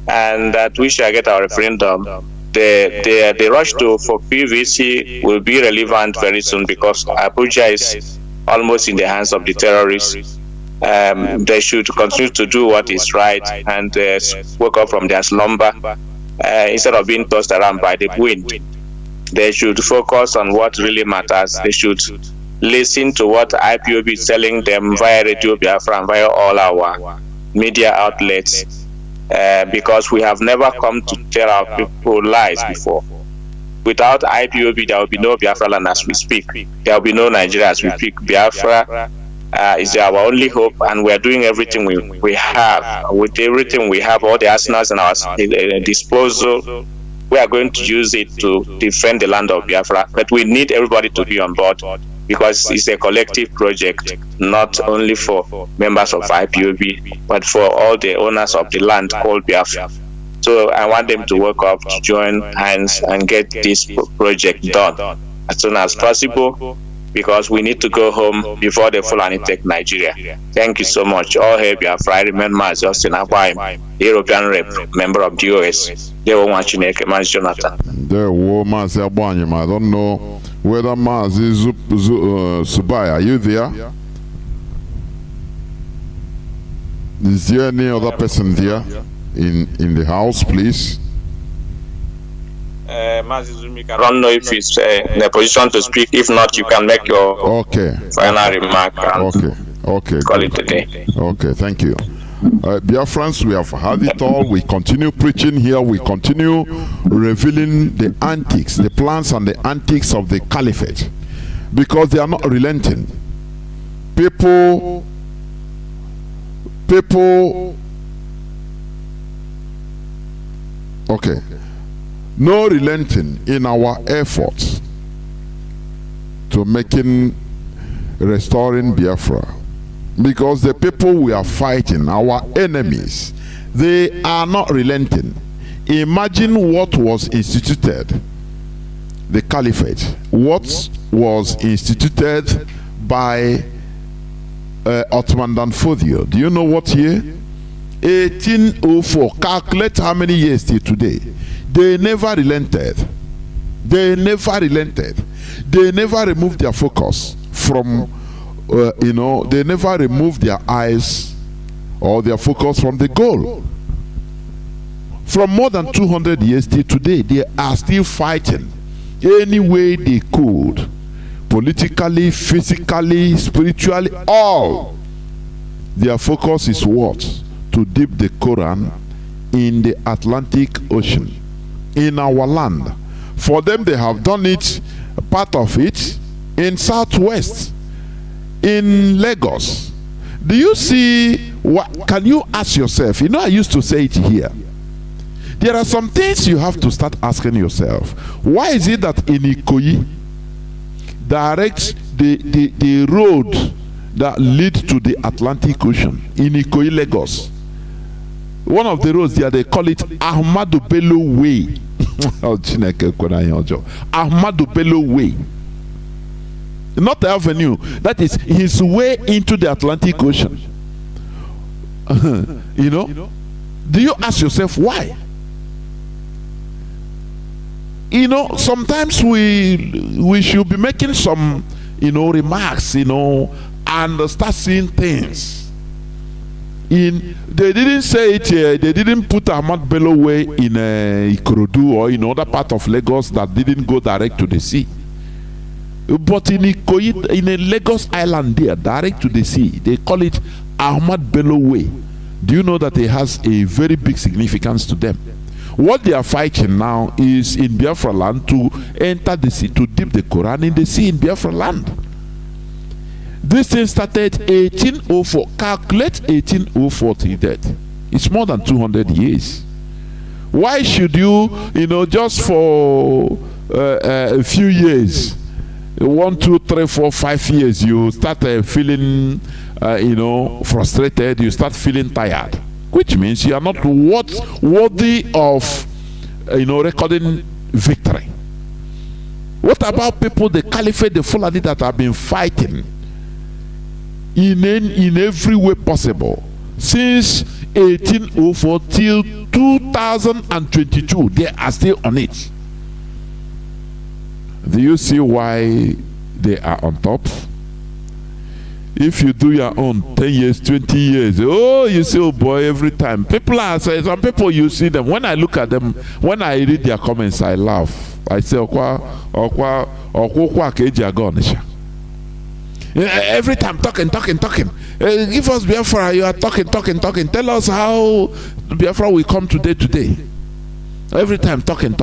and that we shall get our referendum. The rush for PVC will be relevant very soon, because Abuja is almost in the hands of the terrorists. They should continue to do what is right and wake up from their slumber instead of being tossed around by the wind. They should focus on what really matters. They should listen to what IPOB is telling them via Radio Biafra and via all our media outlets, because we have never come to tell our people lies before. Without IPOB, there will be no Biafra land as we speak. There will be no Nigeria as we speak. Biafra is our only hope, and we are doing everything we have. With everything we have, all the arsenals in our disposal, we are going to use it to defend the land of Biafra. But we need everybody to be on board, because it's a collective project, not only for members of IPOB, but for all the owners of the land called Biafra. So I want them to work up, to join hands and get this project done as soon as possible, because we need to go home before the Fulani take Nigeria. Thank you so much. All hail Biafra. I remember Mazi Austin Akwaim, European rep, member of DOS. They were watching Mazi Jonathan. There were Mazi Abanyam. I don't know whether Mazi Subai, are you there? Is there any other person there in the house, please? Mazi Zumika, I don't know if he's in a position to speak. If not, you can make your final remark and call it a day. Okay, thank you. Biafrans, we have had it all. We continue preaching here. We continue revealing the antics, the plans and the antics of the caliphate, because they are not relenting. People okay, no relenting in our efforts to restoring Biafra, because the people we are fighting, our enemies, they are not relenting. Imagine what was instituted, the caliphate, what was instituted by Ottoman Danfodio. Do you know what year? 1804. Calculate how many years till today. They never relented. They never relented. They never removed their focus from, they never removed their eyes or their focus from the goal. From more than 200 years till today, they are still fighting any way they could. Politically, physically, spiritually, all. Their focus is what? To dip the Quran in the Atlantic Ocean, in our land. For them, they have done it, part of it, in Southwest, in Lagos. Do you see, can you ask yourself, I used to say it here, there are some things you have to start asking yourself. Why is it that in Ikoyi, direct the road that lead to the Atlantic Ocean in Ikoyi, Lagos. One of the roads there, they call it Ahmadu Bello Way. Ahmadu Bello Way. Not the avenue. That is his way into the Atlantic Ocean. You know? Do you ask yourself why? You know, sometimes we should be making some, remarks, and start seeing things. They didn't say it here. They didn't put Ahmad Bello Way in Ikorodu or in other part of Lagos that didn't go direct to the sea. But in Ikoyi, in a Lagos Island there, direct to the sea, they call it Ahmad Bello Way. Do you know that it has a very big significance to them? What they are fighting now is in Biafra land to enter the sea, to dip the Quran in the sea in Biafra land. This thing started 1804. Calculate 1804 to that. It's more than 200 years. Why should you, just for a few years, 1, 2, 3, 4, 5 years, you start feeling, frustrated, you start feeling tired, which means you are not worthy of, recording victory. What about people, the caliphate, the Fulani that have been fighting in every way possible since 1804 till 2022? They are still on it. Do you see why they are on top? If you do your own 10 years, 20 years, you see, oh boy, every time. People are saying, some people, you see them. When I look at them, when I read their comments, I laugh. I say, every time talking. Give us Biafra, you are talking. Tell us how Biafra will come today. Every time talking.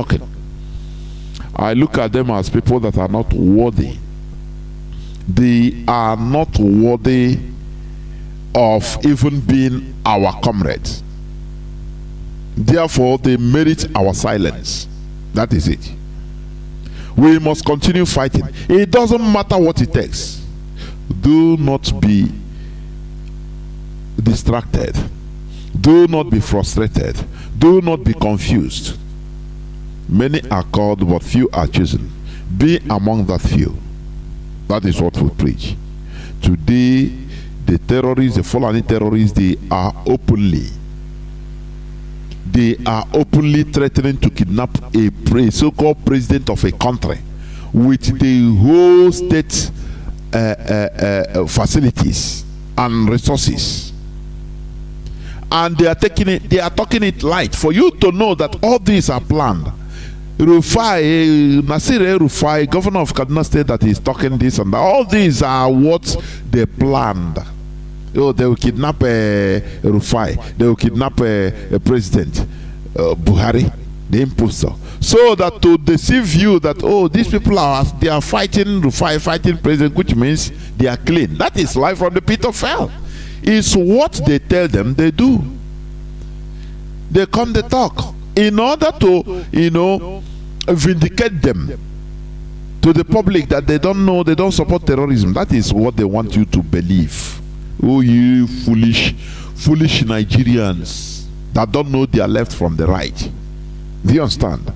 I look at them as people that are not worthy. They are not worthy of even being our comrades. Therefore, they merit our silence. That is it. We must continue fighting. It doesn't matter what it takes. Do not be distracted. Do not be frustrated. Do not be confused. Many are called, but few are chosen. Be among that few. That is what we preach. Today, the terrorists, the Fulani terrorists, they are openly threatening to kidnap a so-called president of a country with the whole state facilities and resources. And they are talking it light. For you to know that all these are planned. Nasir Rufai, governor of Kaduna State, that is talking this and that. All these are what they planned. They will kidnap Rufai. They will kidnap a president, Buhari, the impostor. So that to deceive you that, these people are fighting Rufai, fighting president, which means they are clean. That is life from the pit of hell. It's what they tell them they do. They come, they talk. In order to, vindicate them to the public that they don't know, they don't support terrorism. That is what they want you to believe. Oh, you foolish Nigerians that don't know their left from the right. Do you understand?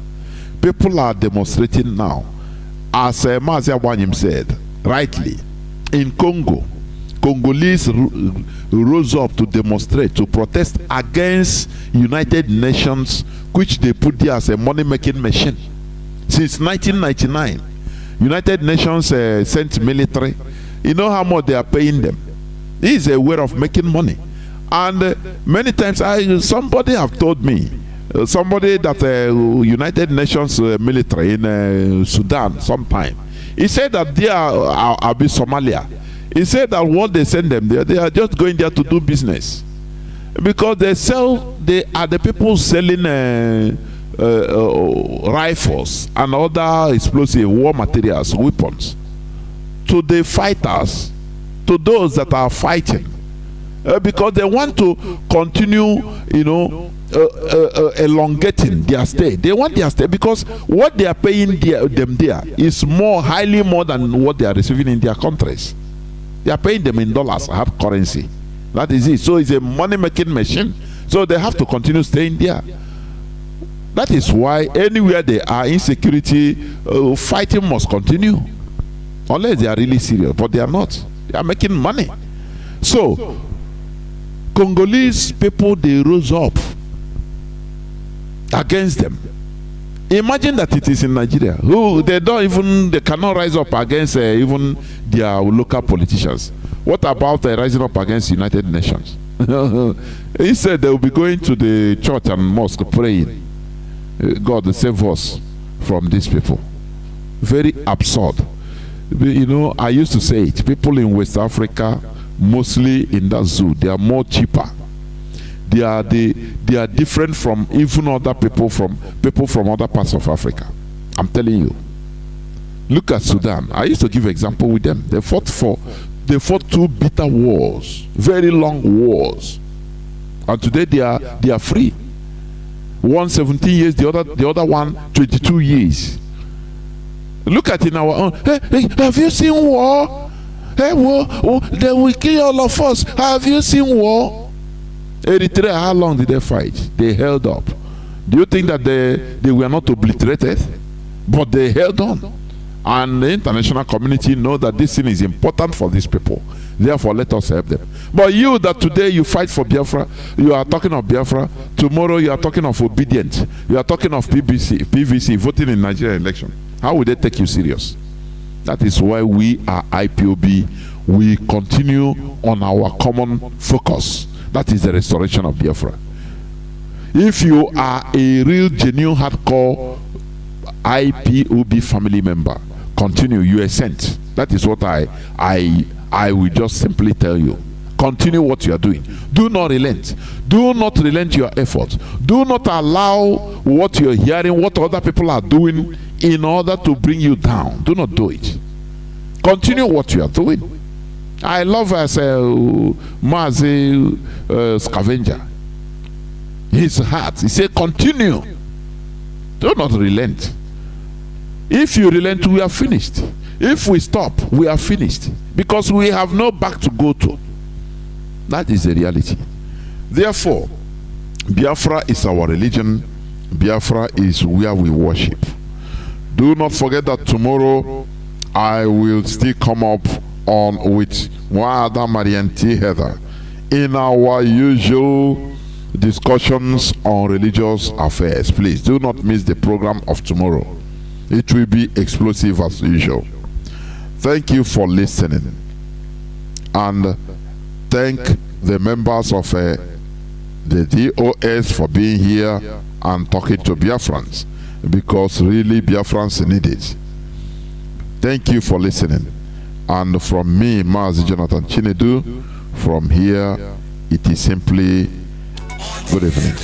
People are demonstrating now. As Mazi said, rightly, in Congo, Congolese rose up to demonstrate, to protest against United Nations, which they put there as a money-making machine. Since 1999, United Nations sent military. You know how much they are paying them? This is a way of making money. And many times, somebody have told me, somebody that United Nations military in Sudan sometime, he said that they are Somalia. He said that what they send them there, they are just going there to do business. Because they are the people selling rifles and other explosive war materials, weapons, to the fighters, to those that are fighting. Because they want to continue, elongating their stay. They want their stay because what they are paying them there is highly more than what they are receiving in their countries. They are paying them in dollars, hard currency. That is it. So it's a money-making machine. So they have to continue staying there. That is why anywhere they are, insecurity, fighting must continue. Unless they are really serious. But they are not. They are making money. So, Congolese people, they rose up against them. Imagine that it is in Nigeria. They cannot rise up against even their local politicians. What about rising up against United Nations? Instead, they will be going to the church and mosque praying. God save us from these people. Very absurd. You know, I used to say it. People in West Africa, mostly in that zoo, they are more cheaper. They are different from even other people from other parts of Africa. I'm telling you. Look at Sudan. I used to give example with them. They fought 2 bitter wars, very long wars, and today they are free. One 17 years, the other one 22 years. Look at in our own. Hey, have you seen war? Hey, war, they will kill all of us. Have you seen war? Eritrea, how long did they fight? They held up. Do you think that they were not obliterated? But they held on. And the international community know that this thing is important for these people. Therefore, let us help them. But you that today you fight for Biafra, you are talking of Biafra. Tomorrow you are talking of obedience. You are talking of PVC, voting in Nigerian election. How will they take you serious? That is why we are IPOB. We continue on our common focus. That is the restoration of Biafra. If you are a real, genuine, hardcore IPOB family member, continue. You are sent. That is what I will just simply tell you. Continue what you are doing. Do not relent. Do not relent your efforts. Do not allow what you are hearing, what other people are doing in order to bring you down. Do not do it. Continue what you are doing. I love as Mazi scavenger. His heart. He said, continue. Do not relent. If you relent, we are finished. If we stop, we are finished. Because we have no back to go to. That is the reality. Therefore, Biafra is our religion. Biafra is where we worship. Do not forget that tomorrow I will still come up with Wada Marianti Heather in our usual discussions on religious affairs. Please do not miss the program of tomorrow. It will be explosive as usual. Thank you for listening, and thank the members of the DOS for being here and talking to Biafrans, because really Biafrans need it. Thank you for listening. And from me, Mazi Jonathan Chinedu, from here it is simply good evening.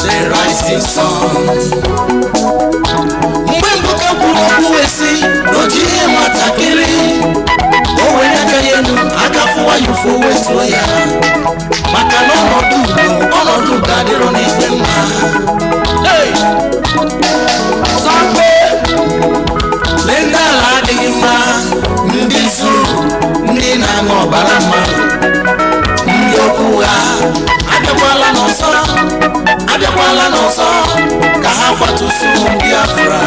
The rising sun. Mbembuka kuwesi nojiye matakiri. Owena kayenu akafuwa yufu wetu ya. Makano onodu gadiro ni bema. Hey, Sambe, Lenda ladima. bara mmadụ ndị okwu ha abịakwala n'ọzọ ka ha kwatusu Biafra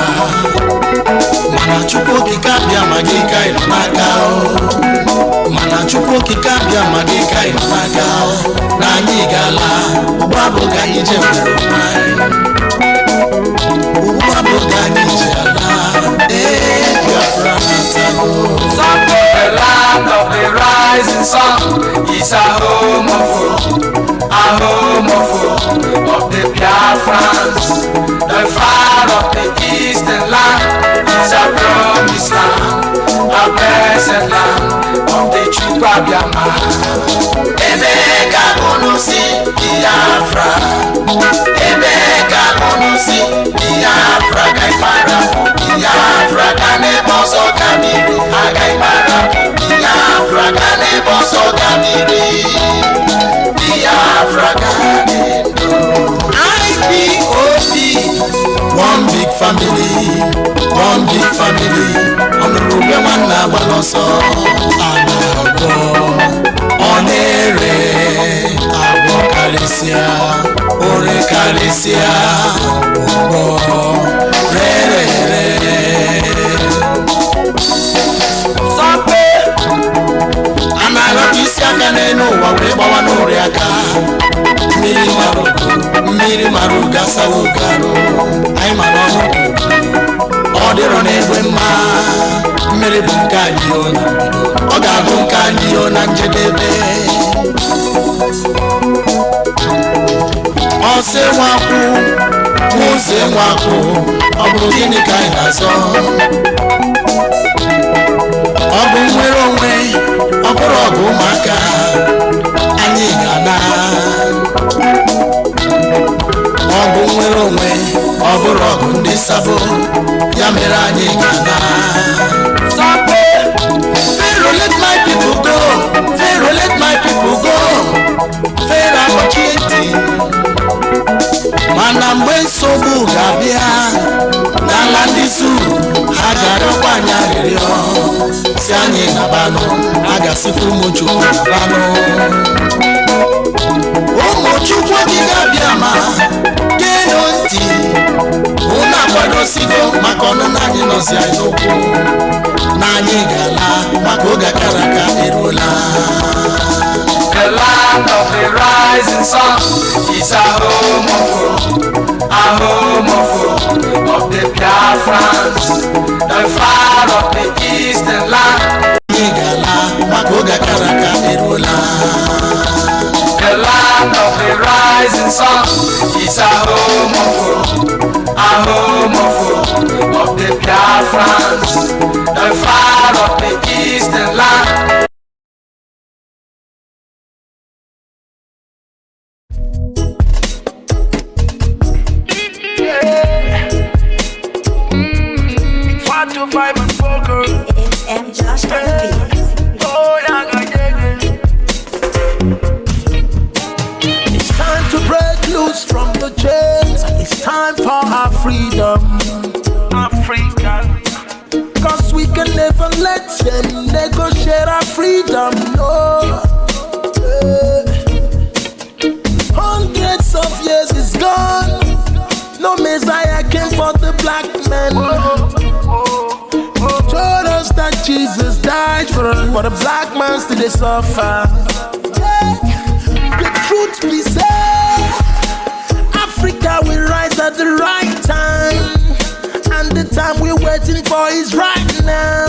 mana Chukwu okike abịa ma gị ka ị nọ n'aka mana Chukwu okike abịa ma gị ka ị nọ n'aka na anyị ga-ala ụgbọ abụghị anyị je nwere onwe anyị ụgbọ abụghị anyị je ala Biafra na-atago. The land of the rising sun is a home of the Biafrans. The far of the eastern land is a promised land, a blessed land of the true Biafra. Ebeka konusi Biafra, Ebeka konusi Biafra, Kaipara, Biafra, Kaneboso Kamiri, Agaipara, Biafra, Kaneboso Kamiri, Biafra, Kanebo. IPOB, one big family, Honorable Manabaloso, Anago. Onere abo kalesia ore kalesia obo re sape anara kisia kaneno wa we bawa nore aka mmiri maruga sawugaro ai manono odero n'egwe mma mmiri bụ nke anyị onye ọ ga-abụ nke anyị na njedebe ọsị nwakwụ ụzọ nwakwụ ọ bụrụ gịnị ka anyị na-azọ ọ bụ nwere onwe ọ bụrụ ọgụ ụmụaka anyị ga-ana ọ bụ nwere onwe ọ bụrụ ọgụ ndị sabo ya mere anyị ga-ana. Pharaoh, let my people go. Pharaoh, let my people go. Pharaoh, opportunity. Mana mgbe nsogbu ga-abịa n'ala ndị Zulu ha ga-arịọkwa anyị arịrịọ si anyị nabanụ a ga-asịkwa ụmụ Chukwu nabanụ ụmụ Chukwu ogige abịa ma geenụ ntị unu akwadosigo maka ọnụnụ anyị nọzi anyị n'okwu na anyị ga-ala maka oge akara aka eruola. The land of the rising sun is a home of the Biafrans. The far of the eastern land. Anyị ga-ala maka oge akara aka eruola. The land of the rising sun is a home of the Biafrans. The far of the eastern land. It's M. Josh on the beat. It's time to break loose from the chains. It's time for our freedom. Africa. Cause we can never let them negotiate our freedom. No. Hundreds of years is gone. No Messiah came for the black man. Told us that Jesus died for us, but the black man still they suffer. The truth be said, Africa will rise at the right time, and the time we're waiting for is right now.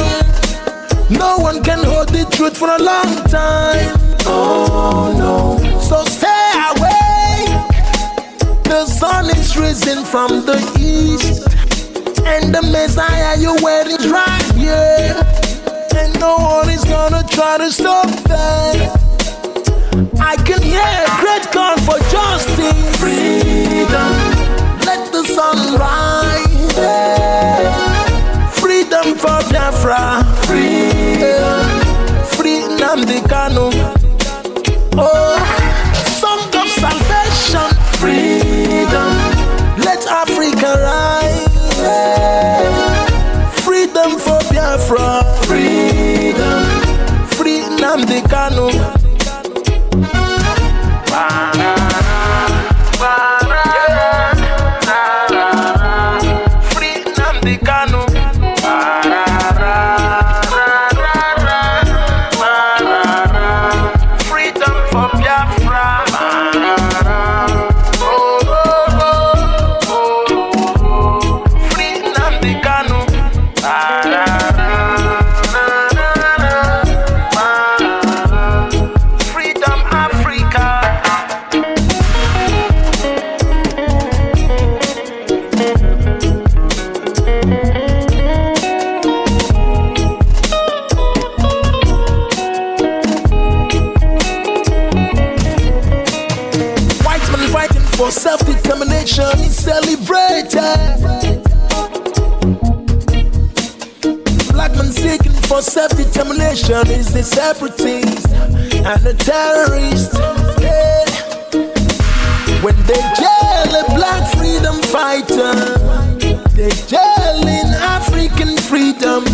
No one can hold the truth for a long time. Oh no. So stay awake. The sun is risen from the east, and the Messiah you're waiting is right here, and no one is gonna try to stop that. I can hear a great call for justice. Freedom, let the sun rise. Freedom for Biafra. Freedom, free Nnamdi Kanu. Oh, song of salvation. Freedom, let Africa rise. Freedom for Biafra. Freedom, free Nnamdi Kanu. for self-determination is celebrated. Black man seeking for self-determination is a separatist and a terrorist. Yeah. When they jail a black freedom fighter, they jail in African freedom.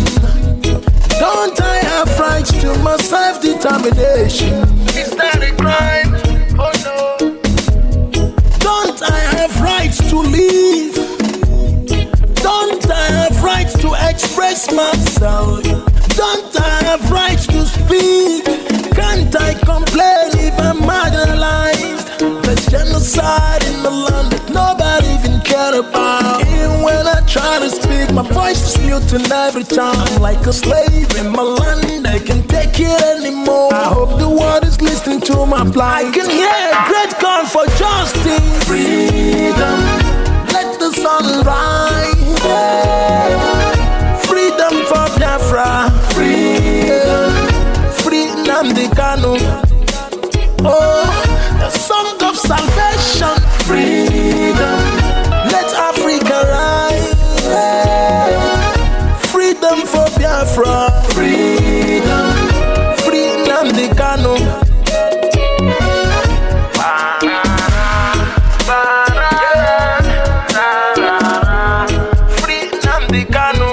Don't I have rights to my self-determination? Is that a crime? Oh no. Don't I have rights to live? Don't I have rights to express myself? Don't I have rights to speak? Can't I complain if I'm marginalized? There's genocide in the land that nobody even cared about. Even when I try to speak, my voice is muted every time. I'm like a slave in my land, I can't take it anymore. I hope the world is listening to my plight. I can hear a great call for justice. Freedom, let the sun rise. Freedom for Biafra. Freedom, free Nnamdi Kanu. Oh, the song of salvation. Freedom, let Africa rise. Freedom for Biafra. Freedom, free Nnamdi Kanu. Free Nnamdi Kanu.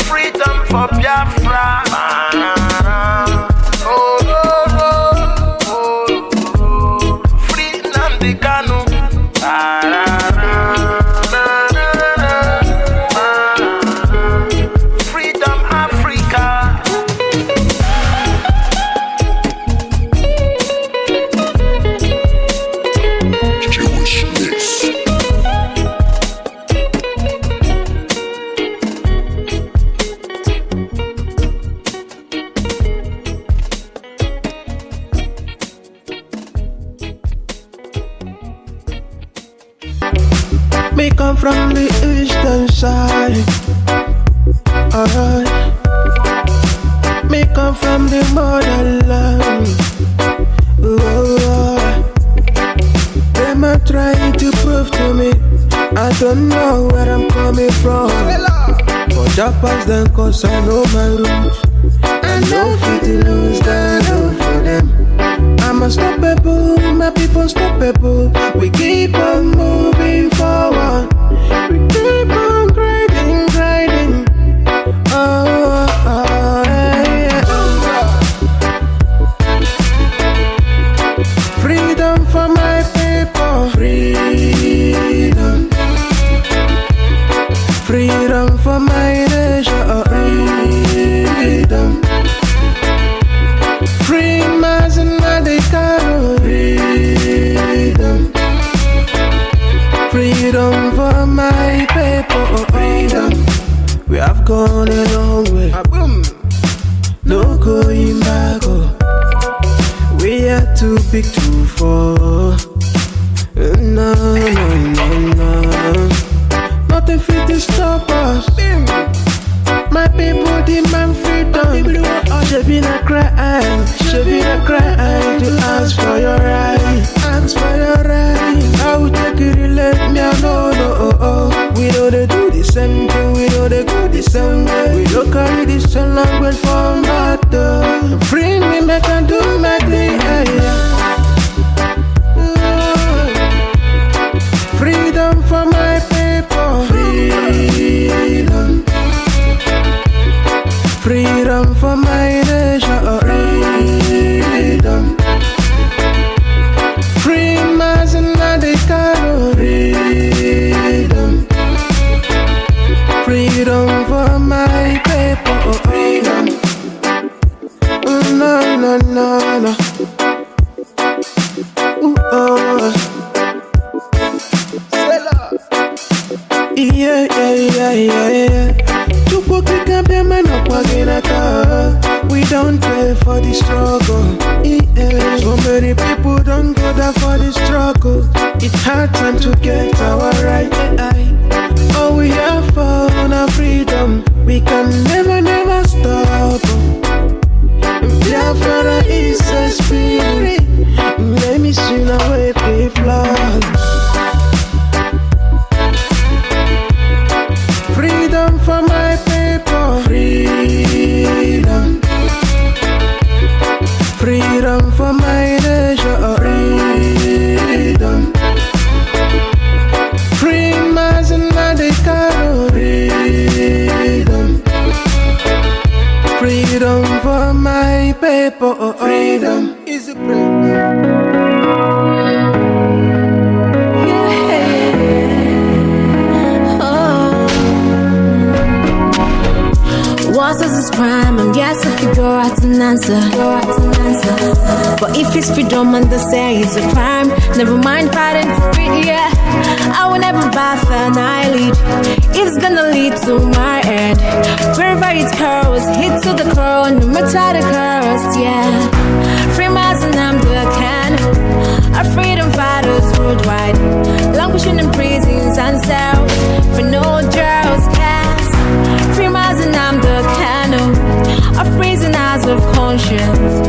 Freedom for Biafra. Free Nnamdi Kanu. Freedom Africa. Me come from the eastern side. Alright. Me come from the motherland. Them are trying to prove to me I don't know where I'm coming from. But Japan's then cause I know my roots. I know fit to lose that love for them. I'm unstoppable, my people unstoppable. We keep on moving forward. We keep on grinding, grinding. Oh, oh, yeah. Freedom for my people. Freedom. Freedom for my nation. Freedom. Free Mazi and the Kanu. Freedom. Freedom for my people. Freedom. We have gone a long way. No going back. We are too big to fall. No, no, no, no. Nothing fit to stop us. My people demand freedom. Should be a crime. Should be a crime to ask for your right. Ask for your right. I will take it, let me know. No, we know they do the same thing. We know they go the same way. We don't carry the same language for matter. Free me, make I do my thing. Freedom for my people. Freedom. Freedom for my nation. Freedom. Free Mazi and the Kanu. Freedom. Freedom for my people. Freedom. No, no, no, no. Ooh, oh. Yeah, yeah, yeah, yeah, yeah. We don't pay for the struggle. Yeah. So many people don't go there for the struggle. It's hard time to get our right. All we have for our freedom, we can never, never stop. Biafra paper. Freedom is a Once is crime, and yes, if you go out and answer. But if it's freedom and they say it's a crime, never mind fighting for it, yeah. I will never bath an eyelid. It's gonna lead to my end. Wherever it curls, hit to the core, no matter the curse, yeah. Free Mazi and Nnamdi Kanu, our freedom fighters worldwide, languishing in prisons and